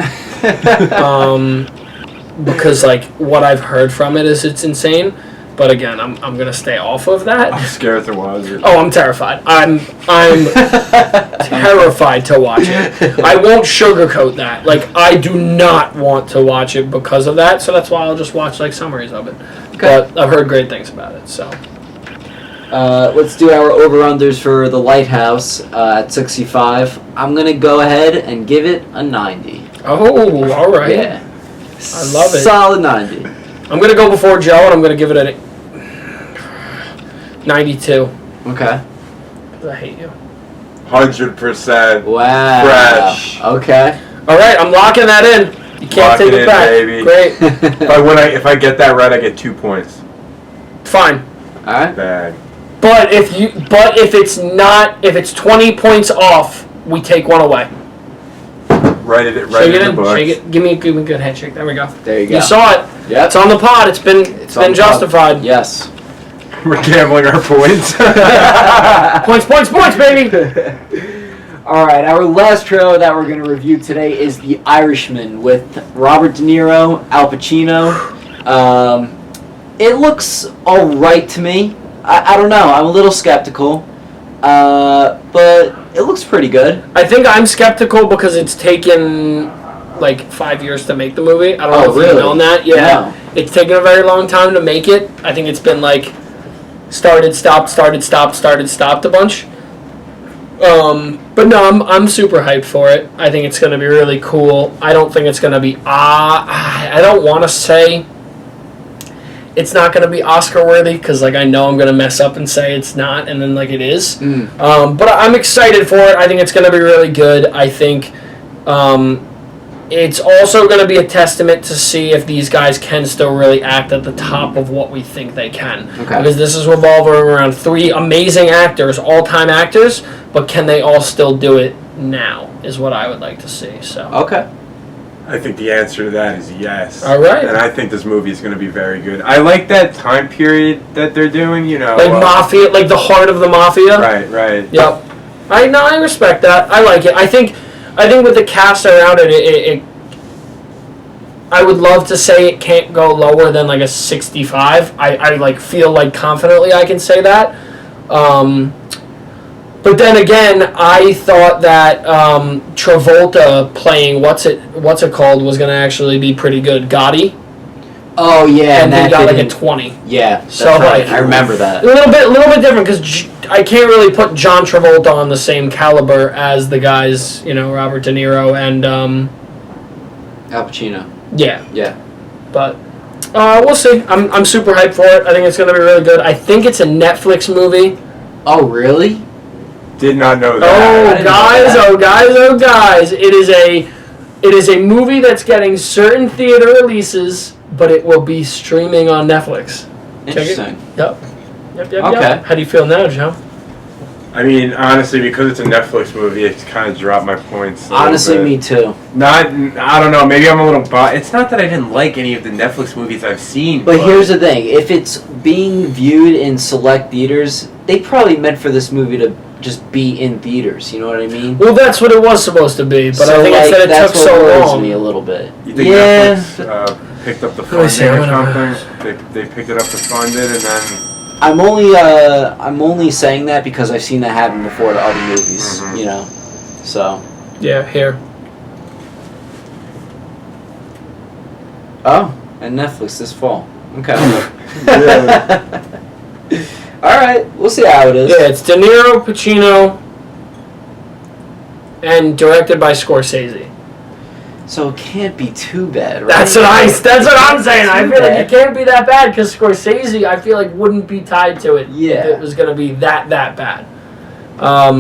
Because, like, what I've heard from it is it's insane. But again, I'm gonna stay off of that. I'm scared to watch it. Oh, I'm terrified. I'm terrified to watch it. I won't sugarcoat that. Like, I do not want to watch it because of that. So that's why I'll just watch like summaries of it. Okay. But I've heard great things about it. So let's do our over/unders for The Lighthouse at 65. I'm gonna go ahead and give it a 90. Oh, all right. Yeah. I love it. Solid 90. I'm gonna go before Joe, and I'm gonna give it a 92. Okay. Because I hate you. 100%. Wow. Fresh. Okay. All right, I'm locking that in. You can't take it back. Baby. Great. If I get that right, I get 2 points. Fine. All right. Bad. But if it's 20 points off, we take one away. Write it in the books. Shake it. Give me a good handshake. There we go. There you go. You saw it. Yep. It's on the pod. It's been justified. Yes. We're gambling our points. Points, baby. All right, our last trailer that we're going to review today is The Irishman with Robert De Niro, Al Pacino. It looks all right to me. I don't know. I'm a little skeptical. But it looks pretty good. I think I'm skeptical because it's taken like 5 years to make the movie. I don't know if you've known that. Yeah. No. It's taken a very long time to make it. I think it's been like started, stopped a bunch. But no, I'm super hyped for it. I think it's going to be really cool. I don't think it's going to be I don't want to say it's not going to be Oscar worthy because like I know I'm going to mess up and say it's not, and then like it is. But I'm excited for it. I think it's going to be really good. I think it's also going to be a testament to see if these guys can still really act at the top of what we think they can. Okay. Because this is revolving around 3 amazing actors, all-time actors, but can they all still do it now is what I would like to see. So. Okay. I think the answer to that is yes. All right. And I think this movie is going to be very good. I like that time period that they're doing, Like mafia, like the heart of the mafia. Right. Yep. I respect that. I like it. I think with the cast around it, I would love to say it can't go lower than like a 65. I like feel like confidently I can say that. But then again, I thought that Travolta playing what's it called was going to actually be pretty good. Gotti. Oh yeah, and he got like a 20. Yeah, that's so right. like I remember that. A little bit different because I can't really put John Travolta on the same caliber as the guys, Robert De Niro and Al Pacino. Yeah. Yeah. But We'll see. I'm super hyped for it. I think it's going to be really good. I think it's a Netflix movie. Oh, really? Did not know that. Oh, guys. It is a movie that's getting certain theater releases, but it will be streaming on Netflix. Interesting. Yep. Okay. How do you feel now, Joe? I mean, honestly, because it's a Netflix movie, it's kind of dropped my points. Honestly, me too. I don't know. Maybe I'm a little biased. It's not that I didn't like any of the Netflix movies I've seen. But here's the thing: if it's being viewed in select theaters, they probably meant for this movie to just be in theaters. You know what I mean? Well, that's what it was supposed to be, but so, I think it's that it took so long. Me a little bit. You think Netflix picked up the funding or something? They picked it up to fund it, and then. I'm only saying that because I've seen that happen before to other movies, you know. So. Yeah, here. Oh, and Netflix this fall. Okay. All right, we'll see how it is. Yeah, it's De Niro, Pacino, and directed by Scorsese. So it can't be too bad, right? That's what I'm saying. I feel like it can't be that bad because Scorsese, I feel like, wouldn't be tied to it if it was going to be that bad. All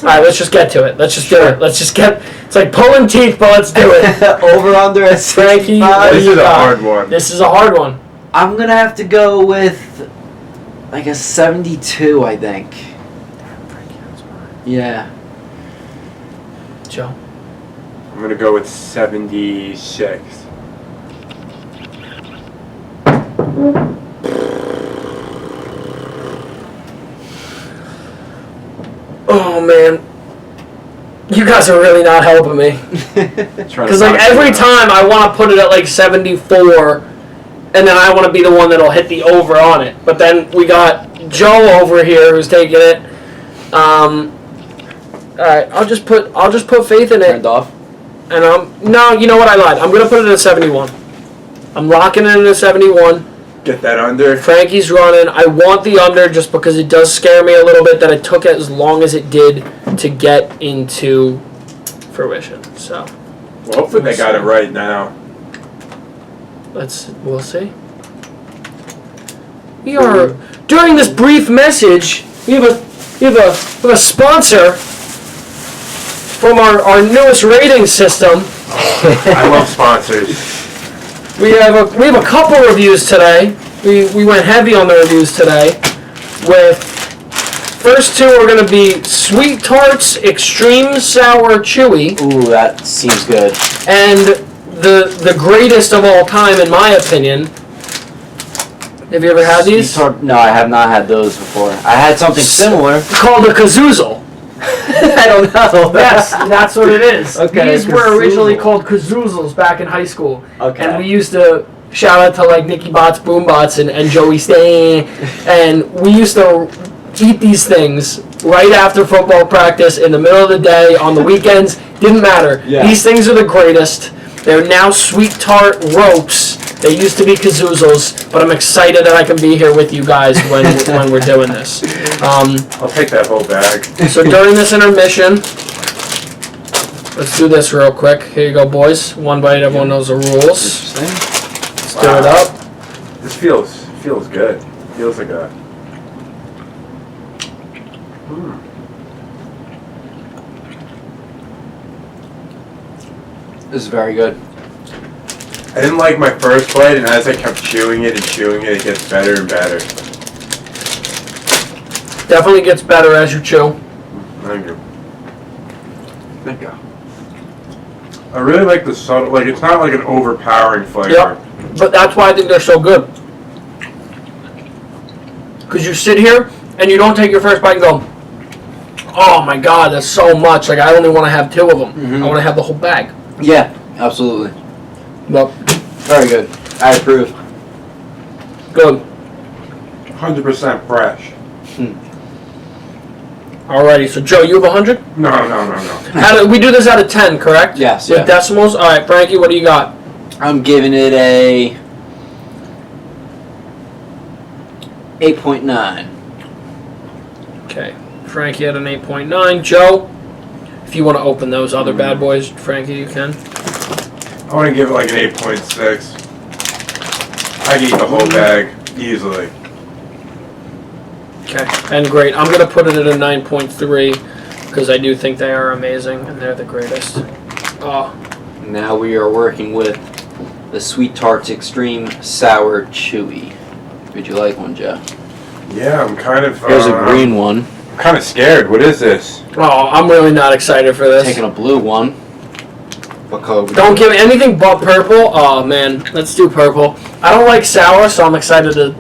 right, let's just get to it. Let's just do it. Let's just get. It's like pulling teeth, but let's do it. Over under at Frankie. This is a hard one. This is a hard one. I'm gonna have to go with like a 72, I think. Yeah. Joe. I'm gonna go with 76. Oh man, you guys are really not helping me. Because like every time I want to put it at like 74, and then I want to be the one that'll hit the over on it. But then we got Joe over here who's taking it. All right, I'll just put faith in it. Turned off. And no, you know what? I lied. I'm gonna put it at 71. I'm locking it in at 71. Get that under. Frankie's running. I want the under just because it does scare me a little bit that it took as long as it did to get into fruition. So. Well, hopefully they got it right now. We'll see. We are during this brief message. We have a sponsor from our newest rating system. I love sponsors. We have a couple reviews today. We went heavy on the reviews today. With first two are going to be Sweet Tarts Extreme Sour Chewy. Ooh, that seems good. And the greatest of all time, in my opinion. Have you ever had these? No, I have not had those before. I had something similar. Called a kazoozle. I don't know. Yes, that's what it is. Okay, these were originally called kazoozles back in high school. Okay. And we used to shout out to like Nicky Bots, Boom Bots, and Joey Stain. And we used to eat these things right after football practice, in the middle of the day, on the weekends. Didn't matter. Yeah. These things are the greatest. They're now Sweet Tart Ropes. They used to be kazoozles, but I'm excited that I can be here with you guys when we're doing this. I'll take that whole bag. So during this intermission, let's do this real quick. Here you go, boys. One bite. Everyone knows the rules. Let's do it up. This feels good. Feels like a. This is very good. I didn't like my first bite, and as I kept chewing it, it gets better and better. Definitely gets better as you chew. Thank you. Thank you. I really like the subtle, like it's not like an overpowering flavor. Yep. But that's why I think they're so good. Because you sit here and you don't take your first bite and go, oh my god, that's so much. Like I only want to have two of them. Mm-hmm. I want to have the whole bag. Yeah, absolutely. Well, very good. I approve. Good. 100% fresh. Alrighty, so Joe, you have 100? No. We do this out of 10, correct? Yes. With decimals? Alright, Frankie, what do you got? I'm giving it a 8.9. Okay, Frankie had an 8.9. Joe, if you want to open those other bad boys, Frankie, you can. I want to give it like an 8.6. I can eat the whole bag easily. Okay, and great. I'm going to put it at a 9.3 because I do think they are amazing and they're the greatest. Oh. Now we are working with the Sweet Tarts Extreme Sour Chewy. Would you like one, Joe? Yeah, I'm kind of... Here's a green one. I'm kind of scared. What is this? Oh, I'm really not excited for this. Taking a blue one. What color? Don't give me anything but purple. Oh, man. Let's do purple. I don't like sour, so I'm excited to...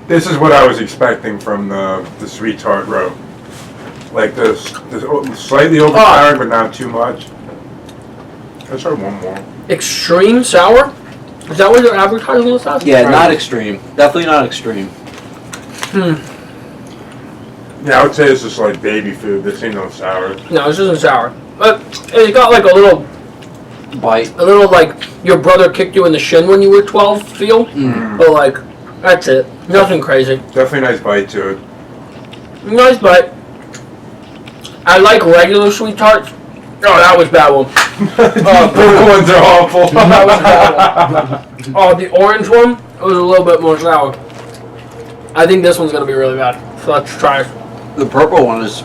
This is what I was expecting from the Sweet Tart row. Like this slightly overpowering, but not too much. Let's try one more. Extreme sour? Is that what you're advertising this as? Yeah, not extreme. Definitely not extreme. Yeah, I would say this is like baby food. This ain't no sour. No, this isn't sour. But it got like a little Bite. A little like your brother kicked you in the shin when you were 12 feel. But like, that's it. Nothing crazy. Definitely a nice bite to it. Nice bite. I like regular sweet tarts. Oh, that was bad one. Purple ones are awful. That was bad one. Oh, the orange one was a little bit more sour. I think this one's gonna be really bad. So let's try it. The purple one is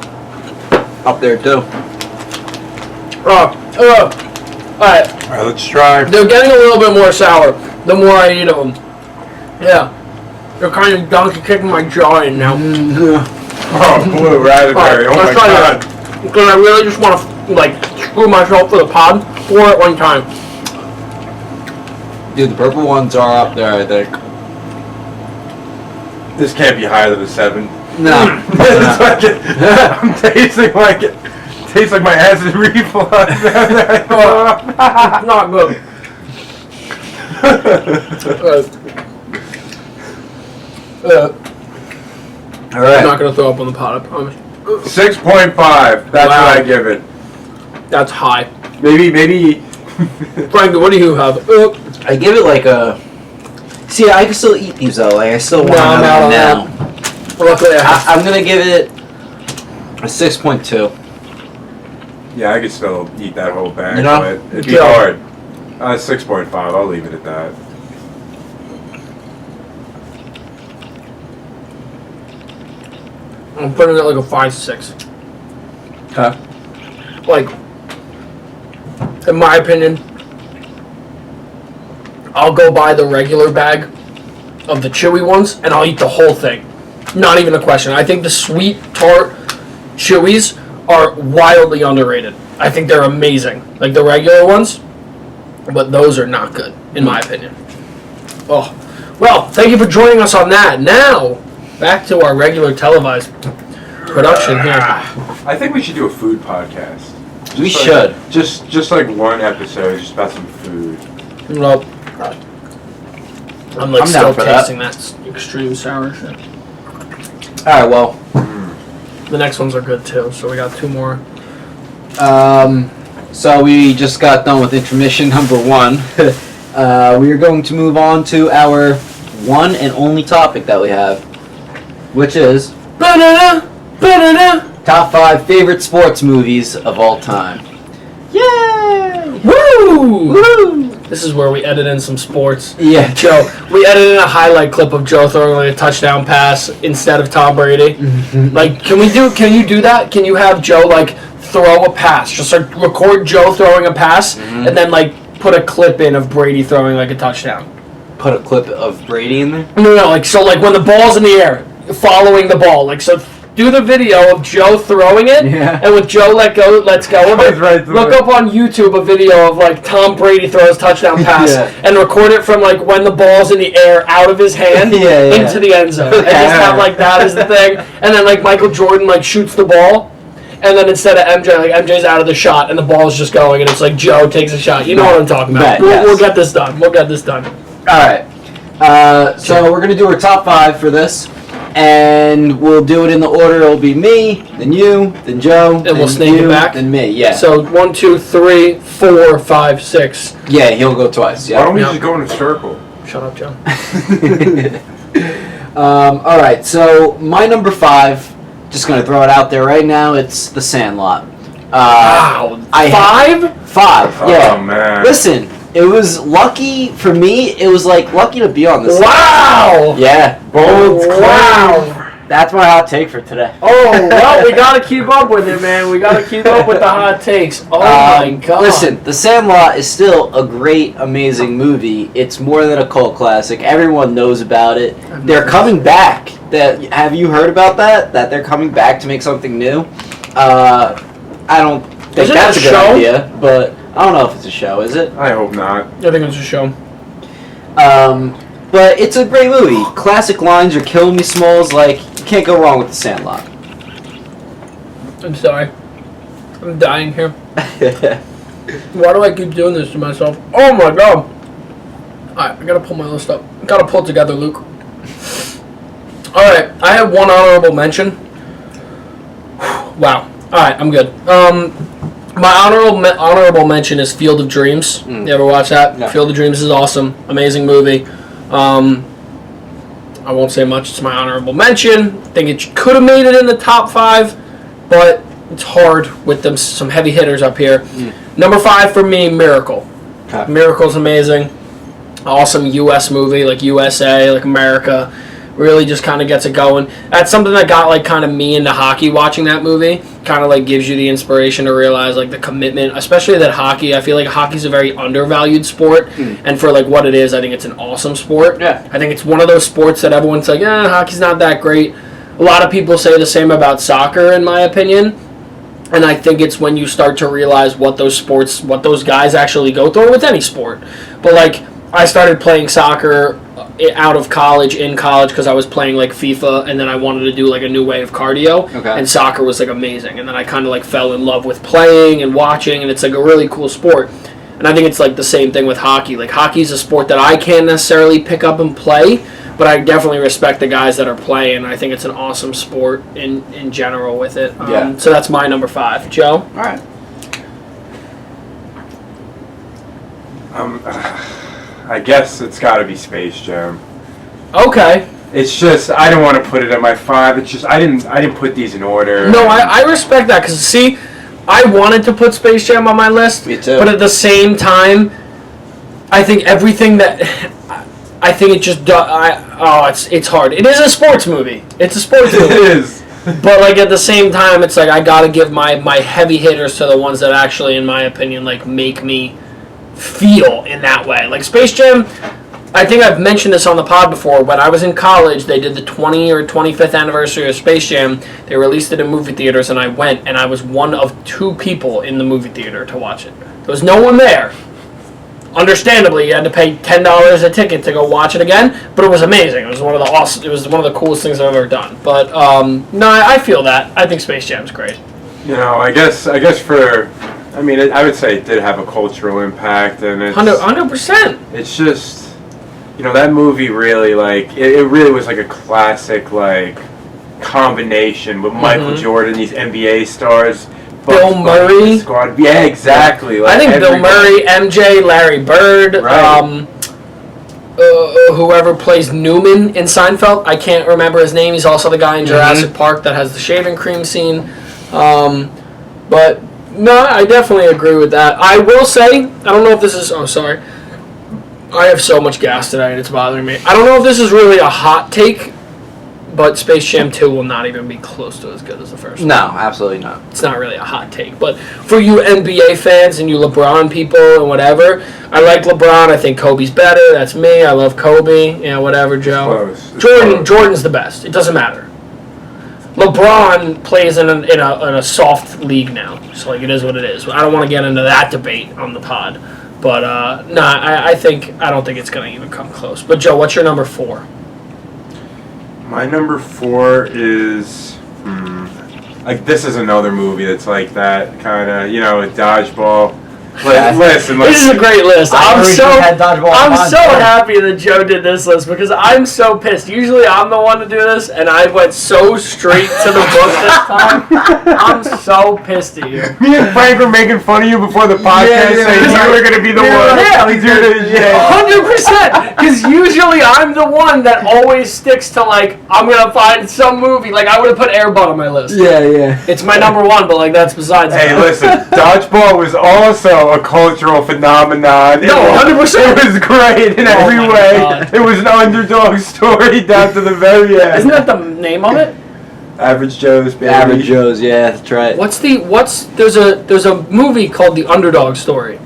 up there too. Alright. Alright, let's try. They're getting a little bit more sour the more I eat of them. Yeah. They're kind of donkey kicking my jaw in now. Oh, blue raspberry. Oh my god. Because I really just want to like screw myself for the pod 4 at one time. Dude, the purple ones are up there, I think. This can't be higher than a 7. No. It's like I'm tasting like it. Tastes like my acid reflux. It's not good. Alright. I'm not going to throw up on the pot, I promise. 6.5. That's Wow. what I give it. That's high. Maybe. Frank, what do you have? I give it like a... See, I can still eat these though. Like, I still want to have them now. Luckily, I'm going to give it a 6.2. Yeah, I could still eat that whole bag, You know? but it'd be Yeah. hard. 6.5. I'll leave it at that. I'm putting it like a 5-6. Okay. Like, in my opinion, I'll go buy the regular bag of the chewy ones and I'll eat the whole thing. Not even a question. I think the sweet tart chewies are wildly underrated. I think they're amazing. Like the regular ones, but those are not good, in my opinion. Oh, well, thank you for joining us on that. Now, back to our regular televised production here. I think we should do a food podcast. We Just should. Just like one episode, just about some food. Well, I'm like I'm still down for that. tasting that extreme sour shit. Alright, well. The next ones are good too, so we got 2 more. So we just got done with intermission number 1. We are going to move on to our one and only topic that we have, which is top 5 favorite sports movies of all time. Yay! Woo! Woo! This is where we edit in some sports. Yeah, Joe, we edited in a highlight clip of Joe throwing like a touchdown pass instead of Tom Brady. Like, can you do that? Can you have Joe like throw a pass? Just like record Joe throwing a pass and then like put a clip in of Brady throwing like a touchdown. Put a clip of Brady in there? No, like so like when the ball's in the air, following the ball. Like so do the video of Joe throwing it, and with Joe lets go of it. Right Look up on YouTube a video of like Tom Brady throws touchdown pass and record it from like when the ball's in the air out of his hand into the end zone. And just have like that as the thing. And then like Michael Jordan like shoots the ball. And then instead of MJ, like MJ's out of the shot and the ball's just going and it's like Joe takes a shot. You know what I'm talking about. We'll get this done. Alright. So we're going to do our top 5 for this. And we'll do it in the order. It'll be me, then you, then Joe, and we'll snake it back. Then me, yeah. So 1, 2, 3, 4, 5, 6. Yeah, he'll go twice. Yeah. Why don't we just go in a circle? Shut up, Joe. Alright, so my number 5, just going to throw it out there right now, it's The Sandlot. Wow. Five? Yeah. Oh, man. Listen, it was lucky for me. It was like lucky to be on this. Wow. Yeah. Bold. Wow. That's my hot take for today. Oh, well, we got to keep up with it, man. We got to keep up with the hot takes. Oh, my God. Listen, The Sandlot is still a great, amazing movie. It's more than a cult classic. Everyone knows about it. They're coming back. Have you heard about that? That they're coming back to make something new? I don't think that's a good idea, but I don't know if it's a show, is it? I hope not. I think it's a show. But it's a great movie. Classic lines are killing me, Smalls. Like, you can't go wrong with The Sandlot. I'm sorry. I'm dying here. Why do I keep doing this to myself? Oh my God. Alright, I gotta pull my list up. Gotta pull it together, Luke. Alright, I have one honorable mention. Wow. Alright, I'm good. My honorable mention is Field of Dreams. You ever watch that? No. Field of Dreams is awesome. Amazing movie. I won't say much. It's my honorable mention. I think it could have made it in the top 5, but it's hard with them some heavy hitters up here. Number 5 for me, Miracle. Okay. Miracle's amazing. Awesome U.S. movie, like USA, like America. Really just kind of gets it going. That's something that got like kind of me into hockey watching that movie. Kind of like gives you the inspiration to realize like the commitment, especially that hockey. I feel like hockey's a very undervalued sport, and for like what it is, I think it's an awesome sport. Yeah. I think it's one of those sports that everyone's like, hockey's not that great. A lot of people say the same about soccer, in my opinion. And I think it's when you start to realize what those guys actually go through with any sport. But like, I started playing soccer out of college, in college, because I was playing like FIFA, and then I wanted to do like a new way of cardio, and soccer was like amazing. And then I kind of like fell in love with playing and watching, and it's like a really cool sport. And I think it's like the same thing with hockey. Like hockey's a sport that I can't necessarily pick up and play, but I definitely respect the guys that are playing. I think it's an awesome sport in general with it. So that's my number 5. Joe? All right. I guess it's got to be Space Jam. Okay. It's just I don't want to put it at my 5. It's just I didn't put these in order. No, I respect that because see, I wanted to put Space Jam on my list, Me too. but at the same time, I think everything that I think it just it's hard. It is a sports movie. It's a sports movie. It is. But like at the same time, it's like I gotta give my heavy hitters to the ones that actually, in my opinion, like make me feel in that way. Like Space Jam, I think I've mentioned this on the pod before. When I was in college, they did the 20 or 25th anniversary of Space Jam. They released it in movie theaters, and I went, and I was one of 2 people in the movie theater to watch it. There was no one there. Understandably, you had to pay $10 a ticket to go watch it again, but it was amazing. It was one of the coolest things I've ever done. But no, I feel that. I think Space Jam's great. You know, I guess I would say it did have a cultural impact, and it's 100%. It's just, that movie really it really was like a classic combination with Michael Jordan, these NBA stars. Bill Murray. Squad. Yeah, exactly. I think Bill Murray, MJ, Larry Bird, right. Whoever plays Newman in Seinfeld. I can't remember his name. He's also the guy in Jurassic Park that has the shaving cream scene. But no, I definitely agree with that. I will say, I don't know if this is... Oh, sorry. I have so much gas today and it's bothering me. I don't know if this is really a hot take, but Space Jam 2 will not even be close to as good as the first one. No, absolutely not. It's not really a hot take. But for you NBA fans and you LeBron people and whatever, I like LeBron. I think Kobe's better. That's me. I love Kobe. Yeah, whatever, Joe. Jordan's the best. It doesn't matter. LeBron plays in a soft league now. So, like, it is what it is. I don't want to get into that debate on the pod. But, I don't think it's going to even come close. But, Joe, what's your number 4? My number 4 is, this is another movie that's like that, kind of, a dodgeball. Listen. This is a great list. I'm so dodgeball. happy that Joe did this list because I'm so pissed. Usually I'm the one to do this, and I went so straight to the book this time. I'm so pissed at you. Me and Frank were making fun of you before the podcast, saying you were going to be the one. Yeah, 100%. Because usually I'm the one that always sticks to like I'm gonna find some movie. Like I would have put Air Bud on my list. Yeah. It's my number one, but like that's besides. Hey, listen, dodgeball was also a cultural phenomenon. No, 100%. It was great in every way. God. It was an underdog story down to the very end. Isn't that the name of it? Average Joe's, baby. Average Joe's, yeah, that's right. There's a movie called The Underdog Story.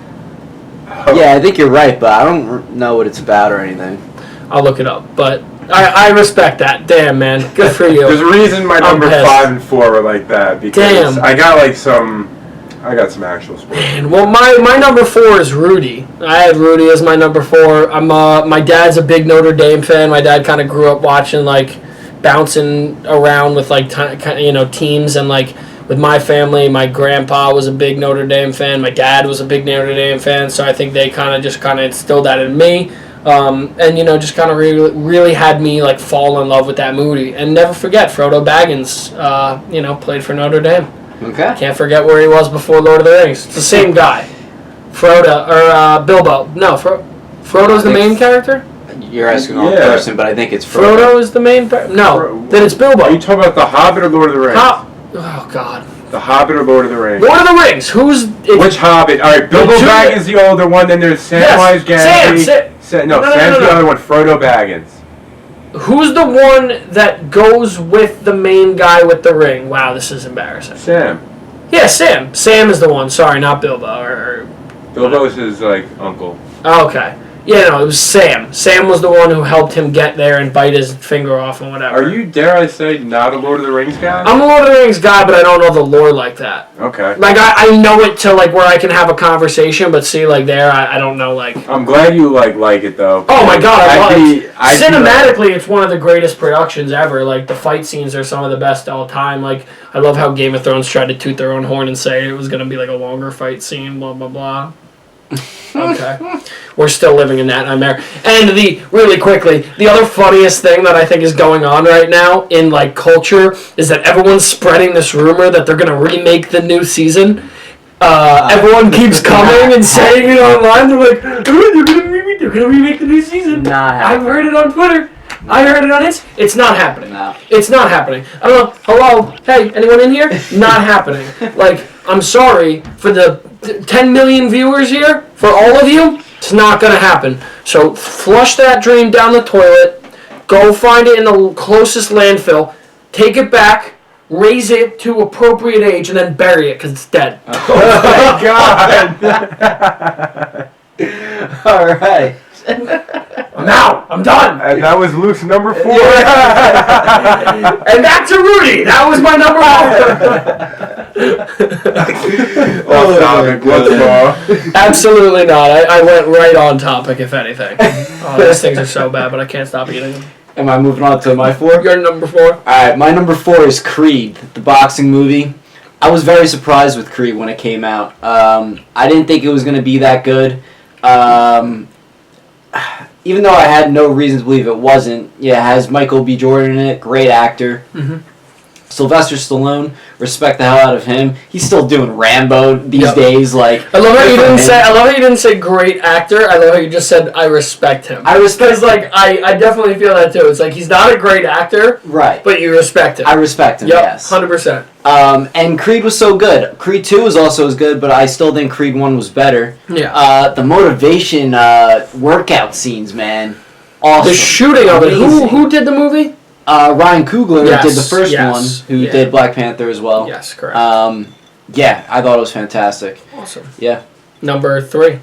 Yeah, I think you're right, but I don't know what it's about or anything. I'll look it up, but I respect that. Damn, man, good for you. There's a reason my number 5 and 4 were like that because I got some actual sports. Man, well, my number 4 is Rudy. I had Rudy as my number 4. My dad's a big Notre Dame fan. My dad kind of grew up watching like bouncing around with like teams and like with my family. My grandpa was a big Notre Dame fan. My dad was a big Notre Dame fan. So I think they kind of instilled that in me. And just kind of really had me like fall in love with that movie. And never forget Frodo Baggins. Played for Notre Dame. Okay. Can't forget where he was before Lord of the Rings. It's the same guy. Frodo or Bilbo. No, Frodo's the main character. You're asking the wrong person, but I think it's Frodo is the main. No, then it's Bilbo. Are you talking about The Hobbit or Lord of the Rings? Oh God. The Hobbit or Lord of the Rings? Lord of the Rings. Which Hobbit? All right, Bilbo Baggins the older one. Then there's Samwise Gamgee. Sam's the other one. Frodo Baggins. Who's the one that goes with the main guy with the ring? Wow, this is embarrassing. Sam. Yeah, Sam. Sam is the one. Sorry, not Bilbo. Bilbo's his uncle. Okay. Yeah, no, it was Sam. Sam was the one who helped him get there and bite his finger off and whatever. Are you, dare I say, not a Lord of the Rings guy? I'm a Lord of the Rings guy, but I don't know the lore like that. Okay. Like, I know it to, like, where I can have a conversation, but see, like, there, I don't know, like... I'm glad you, like it, though. Oh, my God, I love it. Cinematically, it's one of the greatest productions ever. Like, the fight scenes are some of the best all time. Like, I love how Game of Thrones tried to toot their own horn and say it was going to be, like, a longer fight scene, blah, blah, blah. Okay. We're still living in that nightmare. And really quickly, the other funniest thing that I think is going on right now in like culture is that everyone's spreading this rumor that they're gonna remake the new season. Everyone keeps coming and saying it online. They're like, they're gonna remake the new season. I've heard it on Twitter. I heard it on Instagram. It's not happening. No. It's not happening. I don't know. Hello? Hey, anyone in here? Not happening. Like, I'm sorry for the 10 million viewers here. For all of you, it's not going to happen. So flush that dream down the toilet. Go find it in the closest landfill. Take it back. Raise it to appropriate age and then bury it because it's dead. Oh my God. All right. I'm out. I'm done. And that was Luke's number 4. And back to Rudy. That was my number 1. Off topic. Let's go. Absolutely not. I went right on topic, if anything. Oh, these things are so bad, but I can't stop eating them. Am I moving on to my 4? Your number 4. All right, my number 4 is Creed, the boxing movie. I was very surprised with Creed when it came out. I didn't think it was going to be that good. Even though I had no reason to believe it wasn't. Yeah, it has Michael B. Jordan in it, great actor. Mm-hmm. Sylvester Stallone, respect the hell out of him. He's still doing Rambo these days. Like, I love how you didn't say great actor. I love how you just said I respect him. I definitely feel that too. It's like he's not a great actor, right? But you respect him. I respect him. Yes, 100%. And Creed was so good. Creed 2 was also as good, but I still think Creed 1 was better. Yeah. The motivation workout scenes, man. Awesome. The shooting of it. Who did the movie? Ryan Coogler did the first one, who did Black Panther as well. Yes, correct. Yeah, I thought it was fantastic. Awesome. Yeah. Number 3.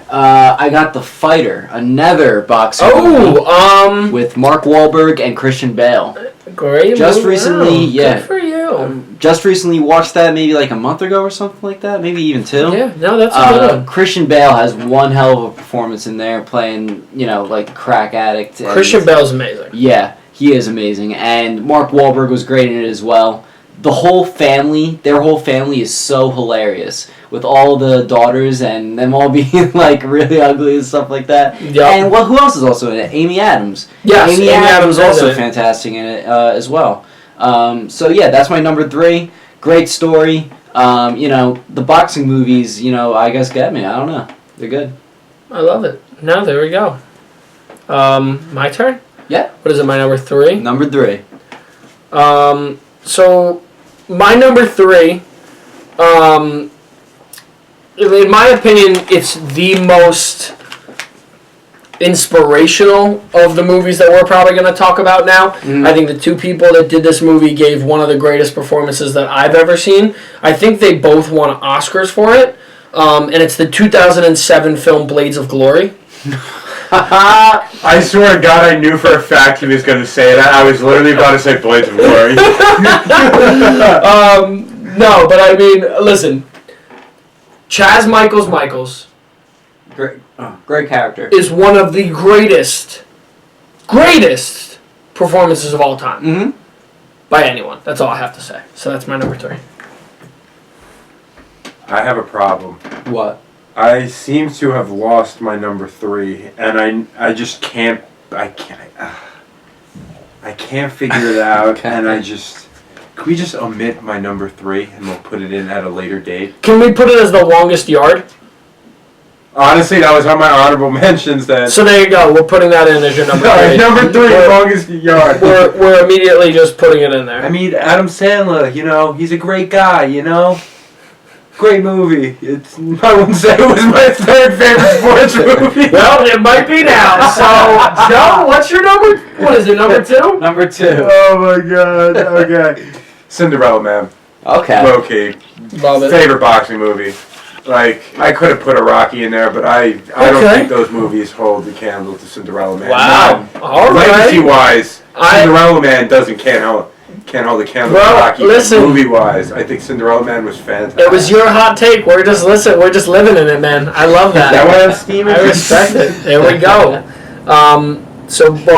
I got The Fighter, another boxing movie with Mark Wahlberg and Christian Bale. Great. Just recently, Good for you. Just recently watched that maybe like a month ago or something like that, maybe even 2. Yeah, no, that's a good one. Christian Bale has one hell of a performance in there, playing like the crack addict. Christian Bale's amazing. Yeah, he is amazing, and Mark Wahlberg was great in it as well. Their whole family is so hilarious. with all the daughters and them all being like really ugly and stuff like that. Yep. And who else is also in it? Amy Adams. Yes, Amy Adams is also in it. fantastic in it as well. So yeah, that's my number 3. Great story. The boxing movies, I guess get me. I don't know. They're good. I love it. Now there we go. My turn? Yeah. What is it, my number 3? Number 3. So my number 3, in my opinion, it's the most inspirational of the movies that we're probably going to talk about now. Mm-hmm. I think the 2 people that did this movie gave one of the greatest performances that I've ever seen. I think they both won Oscars for it. And it's the 2007 film Blades of Glory. I swear to God, I knew for a fact he was going to say that. I was literally about to say Blades of Glory. No, but I mean, listen. Chaz Michaels Great character. is one of the greatest performances of all time. Mm-hmm. By anyone. That's all I have to say. So that's my number 3. I have a problem. What? I seem to have lost my number 3, and I just can't. I can't figure it out, Okay. and can we just omit my number 3 and we'll put it in at a later date? Can we put it as The Longest Yard? Honestly, that was on my honorable mentions then. So there you go. We're putting that in as your number 3. Number 3, We're- Longest Yard. We're immediately just putting it in there. I mean, Adam Sandler, he's a great guy, Great movie. I wouldn't say it was my 3rd favorite sports movie. Well, it might be now. So, Joe, what's your number? What is it, number 2? Number 2. Oh my God. Okay. Cinderella Man. Okay. Low key. Love it. Favorite boxing movie. Like, I could have put a Rocky in there, but I don't Okay. think those movies hold the candle to Cinderella Man. Wow. All right. Legacy-wise, Cinderella Man can't hold the candle to Well, Rocky. listen. Movie-wise, I think Cinderella Man was fantastic. It was your hot take. We're just living in it, man. I love that. Is that why I'm steaming? I respect it. There we go.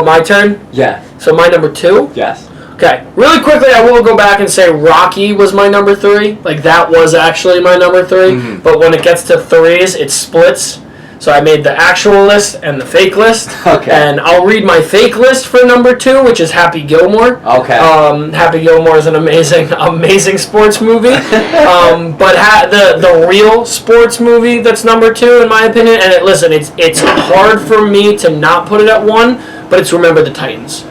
My turn? Yeah. So my number 2? Yes. Okay. Really quickly, I will go back and say Rocky was my number 3. Like, that was actually my number 3. Mm-hmm. But when it gets to 3s, it splits. So I made the actual list and the fake list. Okay. And I'll read my fake list for number 2, which is Happy Gilmore. Okay. Happy Gilmore is an amazing sports movie. But the real sports movie that's number 2, in my opinion, and it's hard for me to not put it at 1, but it's Remember the Titans.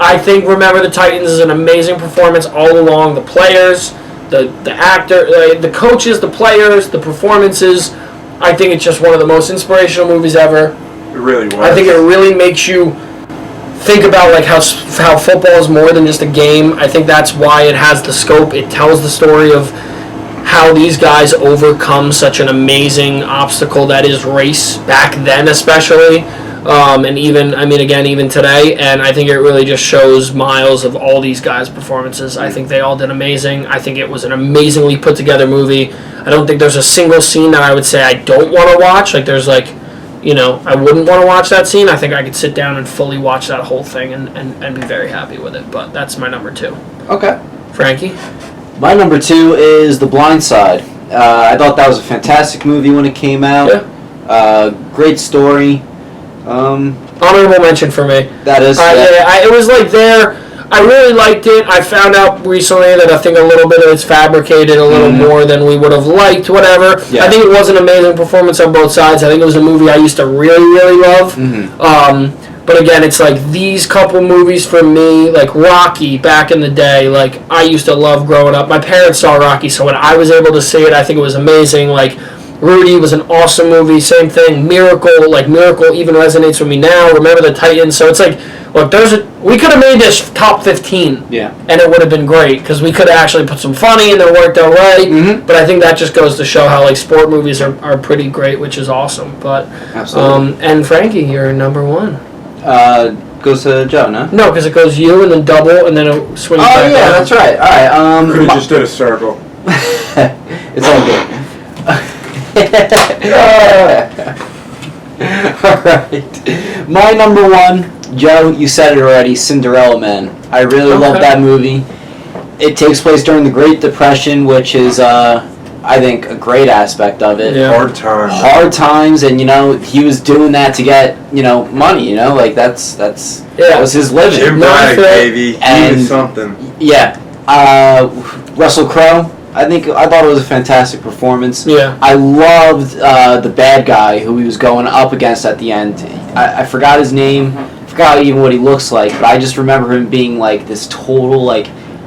I think Remember the Titans is an amazing performance all along. The players, the actor, the coaches, the players, the performances. I think it's just one of the most inspirational movies ever. It really was. I think it really makes you think about like how football is more than just a game. I think that's why it has the scope. It tells the story of how these guys overcome such an amazing obstacle that is race back then, especially. And even today, and I think it really just shows miles of all these guys' performances. I think they all did amazing. I think it was an amazingly put together movie. I don't think there's a single scene that I would say I don't want to watch. Like there's I wouldn't want to watch that scene. I think I could sit down and fully watch that whole thing and be very happy with it. But that's my number 2. Okay. Frankie? My number 2 is The Blind Side. I thought that was a fantastic movie when it came out. Yeah. Great story. Honorable mention for me. That is. It was like there. I really liked it. I found out recently that I think a little bit of it's fabricated a little more than we would have liked, whatever. Yeah. I think it was an amazing performance on both sides. I think it was a movie I used to really, really love. But again, it's like these couple movies for me, like Rocky back in the day, like I used to love growing up. My parents saw Rocky, so when I was able to see it, I think it was amazing. Like Rudy was an awesome movie, same thing. Miracle even resonates with me now. Remember the Titans, so it's like, look, we could have made this top 15, Yeah. and it would have been great because we could have actually put some funny and it worked out right. But I think that just goes to show how like sport movies are pretty great, which is awesome. But Absolutely. And Frankie, you're number 1. Goes to Joe, no? No, because it goes you and then double and then it swings back. Oh yeah, down. that's right. All right. Could have just did a circle. It's all good. Alright. My number 1, Joe, you said it already, Cinderella Man. I really love that movie. It takes place during the Great Depression, which is I think, a great aspect of it. Yeah. Hard times. Hard times, and he was doing that to get money. Like that was his living. Jim Braddock, baby, he was something. Yeah, Russell Crowe. I thought it was a fantastic performance. Yeah. I loved the bad guy who he was going up against at the end. I forgot his name. Forgot even what he looks like, but I just remember him being like this total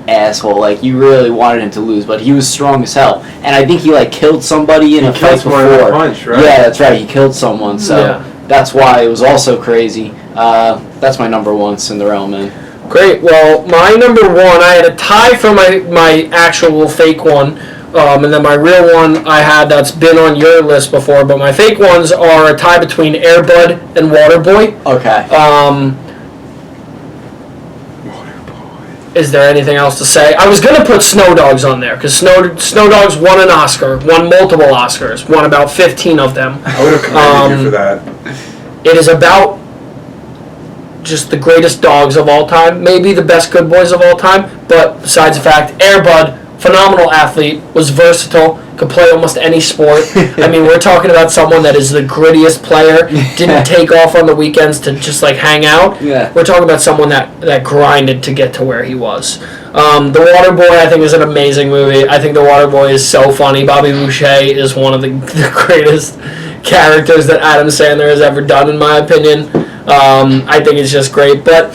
asshole. Like you really wanted him to lose, but he was strong as hell. And I think he killed somebody in a fight before. With a punch, right? Yeah, that's right. He killed someone. So that's why it was also crazy. That's my number one, Cinderella Man. Great. Well, my number one, I had a tie for my actual fake one, and then my real one I had that's been on your list before. But my fake ones are a tie between Air Bud and Waterboy. Okay. Is there anything else to say? I was gonna put Snow Dogs on there because Snow Dogs won an Oscar, won multiple Oscars, won about 15 of them. I would have commended you for that. It is about just the greatest dogs of all time, maybe the best good boys of all time, but besides the fact, Air Bud, phenomenal athlete, was versatile, could play almost any sport. I mean, we're talking about someone that is the grittiest player, didn't take off on the weekends to just hang out. Yeah. We're talking about someone that grinded to get to where he was. The Waterboy, I think, is an amazing movie. I think The Waterboy is so funny. Bobby Boucher is one of the greatest characters that Adam Sandler has ever done, in my opinion. I think it's just great. But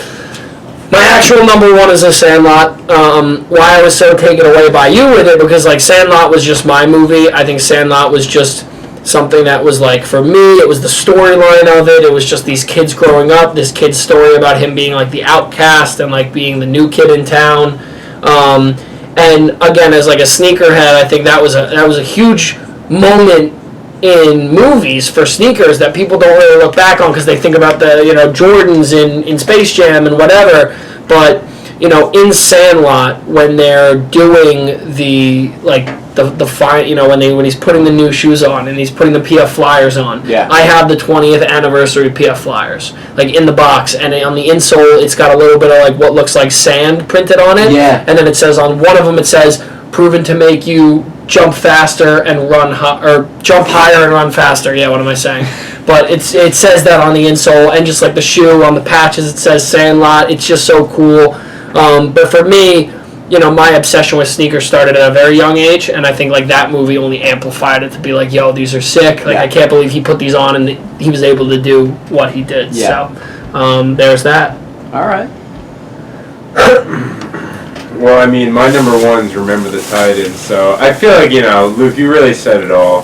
my actual number one is The Sandlot. Why I was so taken away by you with it, because Sandlot was just my movie. I think Sandlot was just something that was for me, it was the storyline of it. It was just these kids growing up, this kid's story about him being the outcast and being the new kid in town. And again, as a sneakerhead, I think that was a huge moment in movies for sneakers that people don't really look back on because they think about the Jordans in Space Jam and whatever, but in Sandlot when they're doing the fine, when he's putting the new shoes on and he's putting the PF Flyers on. Yeah. I have the 20th anniversary PF Flyers in the box, and on the insole it's got a little bit of what looks like sand printed on it. Yeah. And then it says on one of them, it says proven to make you jump faster and run or jump higher and run faster. Yeah, what am I saying? But it says that on the insole, and just the shoe on the patches, it says Sandlot. It's just so cool. But for me, my obsession with sneakers started at a very young age, and I think that movie only amplified it to be yo, these are sick. I can't believe he put these on and he was able to do what he did. Yeah. So there's that. All right. Well, I mean, my number one's Remember the Titans, so I feel Luke, you really said it all.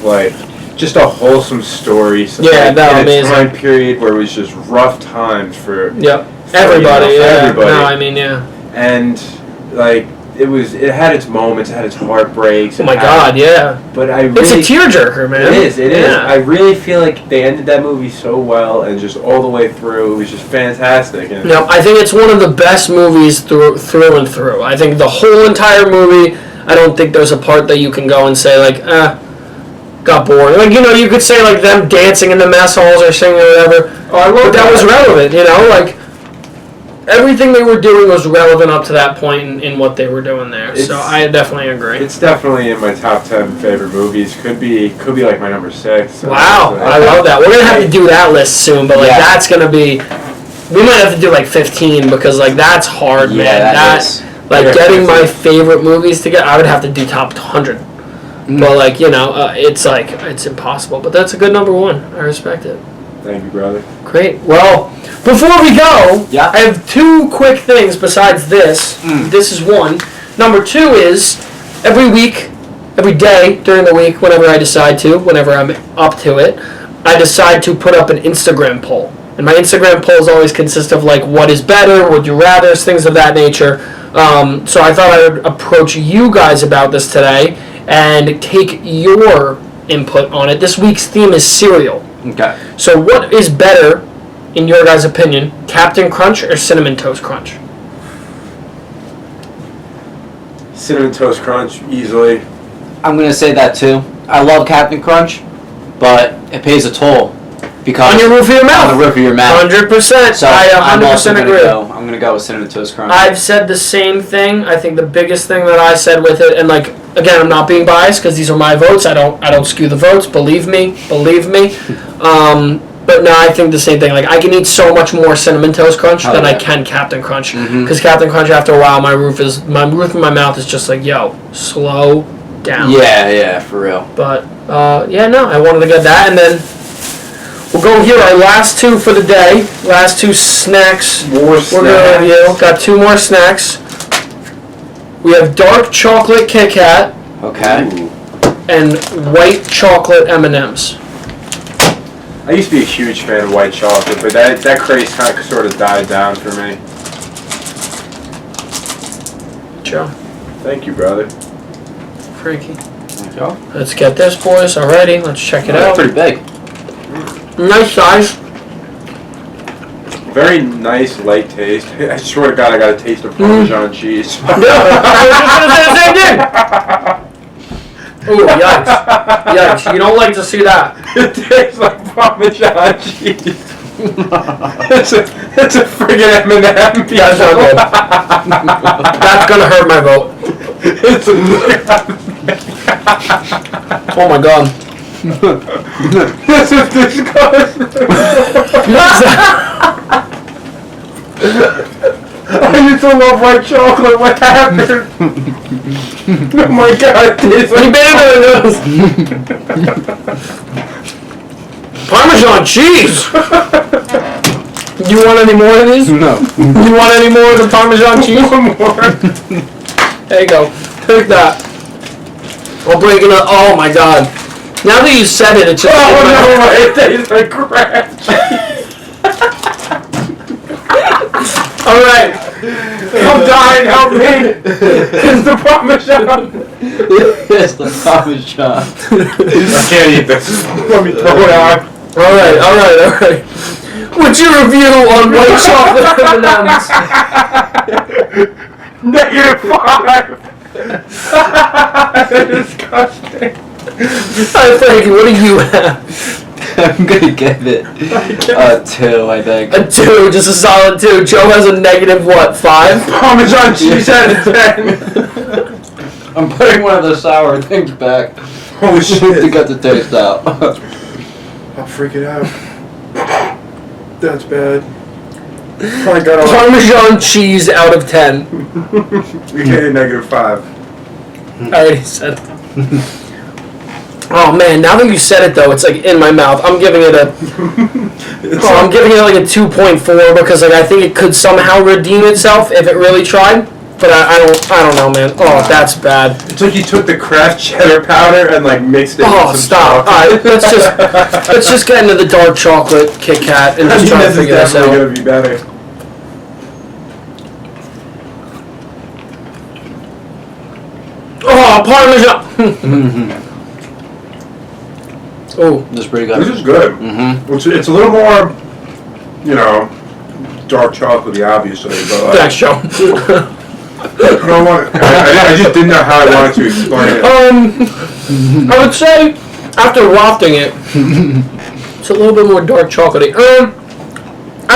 Just a wholesome story. Yeah, that was amazing. A time period where it was just rough times for everybody. everybody. No, I mean, yeah. And it had its moments, it had its heartbreaks. Oh my God, yeah. But it's a tearjerker, man. It is. Yeah. I really feel they ended that movie so well, and just all the way through, it was just fantastic. And I think it's one of the best movies through and through. I think the whole entire movie, I don't think there's a part that you can go and say got bored. You could say them dancing in the mess halls or singing or whatever. Oh, I love but that was relevant, everything they were doing was relevant up to that point in what they were doing there. So I definitely agree. It's definitely in my top 10 favorite movies. Could be my number 6. Wow, I love that. We're gonna have to do that list soon, but that's gonna be. We might have to do 15 because that's hard, man. That's getting my favorite movies together. I would have to do top 100. But it's impossible. But that's a good number one. I respect it. Thank you, brother. Great. Well, before we go, I have two quick things besides this. This is one. Number two is every week, every day during the week, whenever I decide to, whenever I'm up to it, I decide to put up an Instagram poll. And my Instagram polls always consist of what is better, would you rather, things of that nature. So I thought I would approach you guys about this today and take your input on it. This week's theme is cereal. Okay. So what is better, in your guys' opinion, Captain Crunch or Cinnamon Toast Crunch? Cinnamon Toast Crunch, easily. I'm going to say that too. I love Captain Crunch, but it pays a toll. Because on your roof of your mouth. On the roof of your mouth. 100%. So I 100% agree. I'm I'm gonna go with Cinnamon Toast Crunch. I've said the same thing. I think the biggest thing that I said with it, and like again, I'm not being biased because these are my votes. I don't skew the votes. Believe me. But no, I think the same thing. Like I can eat so much more Cinnamon Toast Crunch than I can Captain Crunch. Because Captain Crunch, after a while, my roof in my mouth is just like, yo, slow down. Yeah, for real. But yeah, no, I wanted to get that, and then we'll go here. Our last two for the day. Last two snacks. We're gonna review. Got two more snacks. We have dark chocolate Kit Kat. Okay. And white chocolate M&Ms. I used to be a huge fan of white chocolate, but that craze kind of sort of died down for me. Joe. Thank you, brother. Frankie. There you go. Let's get this, boys. Alrighty, let's check it out. Pretty big. Nice size. Very nice, light taste. I swear to God, I got a taste of Parmesan cheese. Yeah, I was just gonna say the same thing. Ooh, yikes. Yikes. You don't like to see that. It tastes like Parmesan cheese. it's a friggin' M&M. That's not good. That's gonna hurt my vote. It's Oh my god. This is disgusting. I used to love white chocolate. What happened? Oh my god, this You bit into the nose. Parmesan cheese. You want any more of these? No. You want any more of the Parmesan cheese? One more. There you go. Take that. I'll break it up. Oh my god. Now that you said it, it's just. Oh no, it tastes like crap cheese. Alright. I'm dying, help me! It's the Parmesan! It's the Parmesan. I can't eat this. Let me throw it out. Alright. What's your review on white chocolate M&Ms? -5! Disgusting. Alright, Frankie, what do you have? I'm gonna give it a 2, I think. A 2, just a solid 2. Joe has a negative, what, 5? Parmesan cheese out of 10. I'm putting one of the sour things back. Holy shit. To get the taste out. I'm freaking out. That's bad. I got Parmesan cheese out of 10. We get a -5. I already said it. Oh man, now that you said it though, it's like in my mouth. I'm giving it a I'm giving it like a 2.4 because like I think it could somehow redeem itself if it really tried. But I don't know, man. Oh, that's bad. It's like you took the Kraft cheddar powder and like mixed it with some stop. chocolate. Alright, let's just get into the dark chocolate Kit Kat and just try to figure this out. Gonna be better. Oh, Parmesan! Oh, This is pretty good. This is good. Mm-hmm. It's a little more, you know, dark chocolatey, obviously, but like, thanks, Joe. I just didn't know how I wanted to explain it. I would say after wafting it, it's a little bit more dark chocolatey. I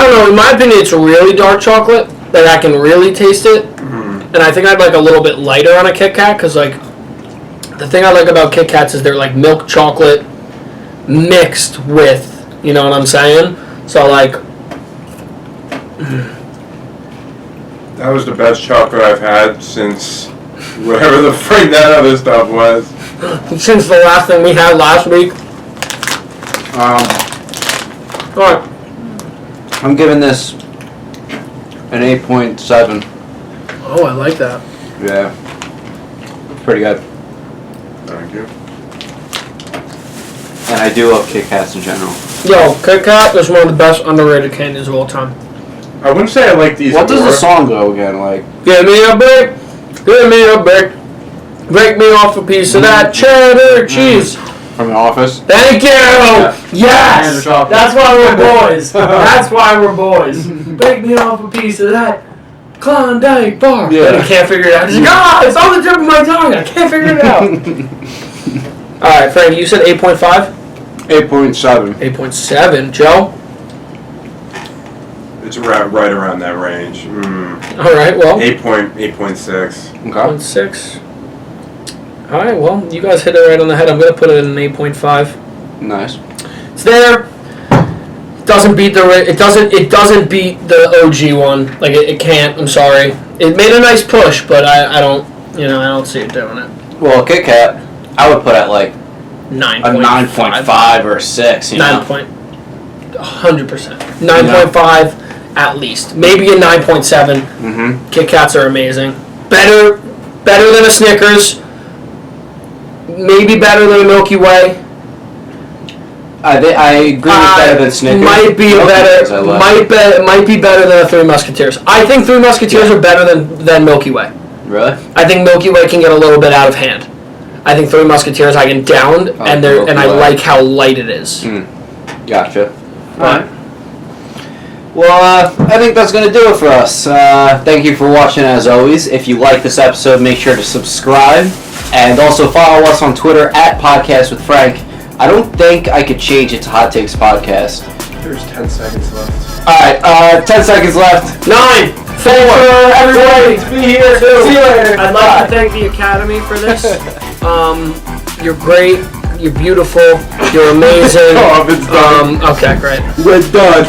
don't know. In my opinion, it's really dark chocolate. Like I can really taste it, and I think I'd like a little bit lighter on a Kit Kat because like the thing I like about Kit Kats is they're like milk chocolate mixed with, you know what I'm saying? So like. That was the best chocolate I've had since whatever the frick that other stuff was. Since the last thing we had last week. Alright. I'm giving this an 8.7. Oh, I like that. Yeah. Pretty good. Thank you. And I do love Kit Kats in general. Yo, Kit Kat is one of the best underrated candies of all time. I wouldn't say I like these What does more. the song go again? Like, Give me a break, give me a break. Break me off a piece of that cheddar cheese. from The Office? Thank you! Yes! chocolate. That's why we're boys. That's why we're boys. Break me off a piece of that Klondike bar. Yeah. And I can't figure it out. He's like, it's on the tip of my tongue. I can't figure it out. Alright, Frank, you said 8.5? 8.7. 8.7. Joe? It's right around that range. All right, well. 8.6. Okay. 8.6. All right, well, you guys hit it right on the head. I'm going to put it in an 8.5. Nice. It's there. It doesn't beat the OG one. Like it can't. I'm sorry. It made a nice push, but I don't see it doing it. Well, Kit Kat, I would put at like 9.5 or a 6. 100%. 9.5 at least. Maybe a 9.7. Mm-hmm. Kit Kats are amazing. Better than a Snickers. Maybe better than a Milky Way. I agree with better than Snickers. Might be better than a Three Musketeers. I think Three Musketeers are better than Milky Way. Really? I think Milky Way can get a little bit out of hand. I think Three Musketeers I can down, and I like how light it is. Gotcha. Alright. Well, I think that's going to do it for us. Thank you for watching as always. If you like this episode, make sure to subscribe. And also follow us on Twitter at Podcast with Frank. I don't think I could change it to Hot Takes Podcast. There's 10 seconds left. Alright, 10 seconds left. 9, 4, everybody to be here. See you later. I'd like to thank the Academy for this. You're great. You're beautiful. You're amazing. Oh, it's done. Okay, great. We're done.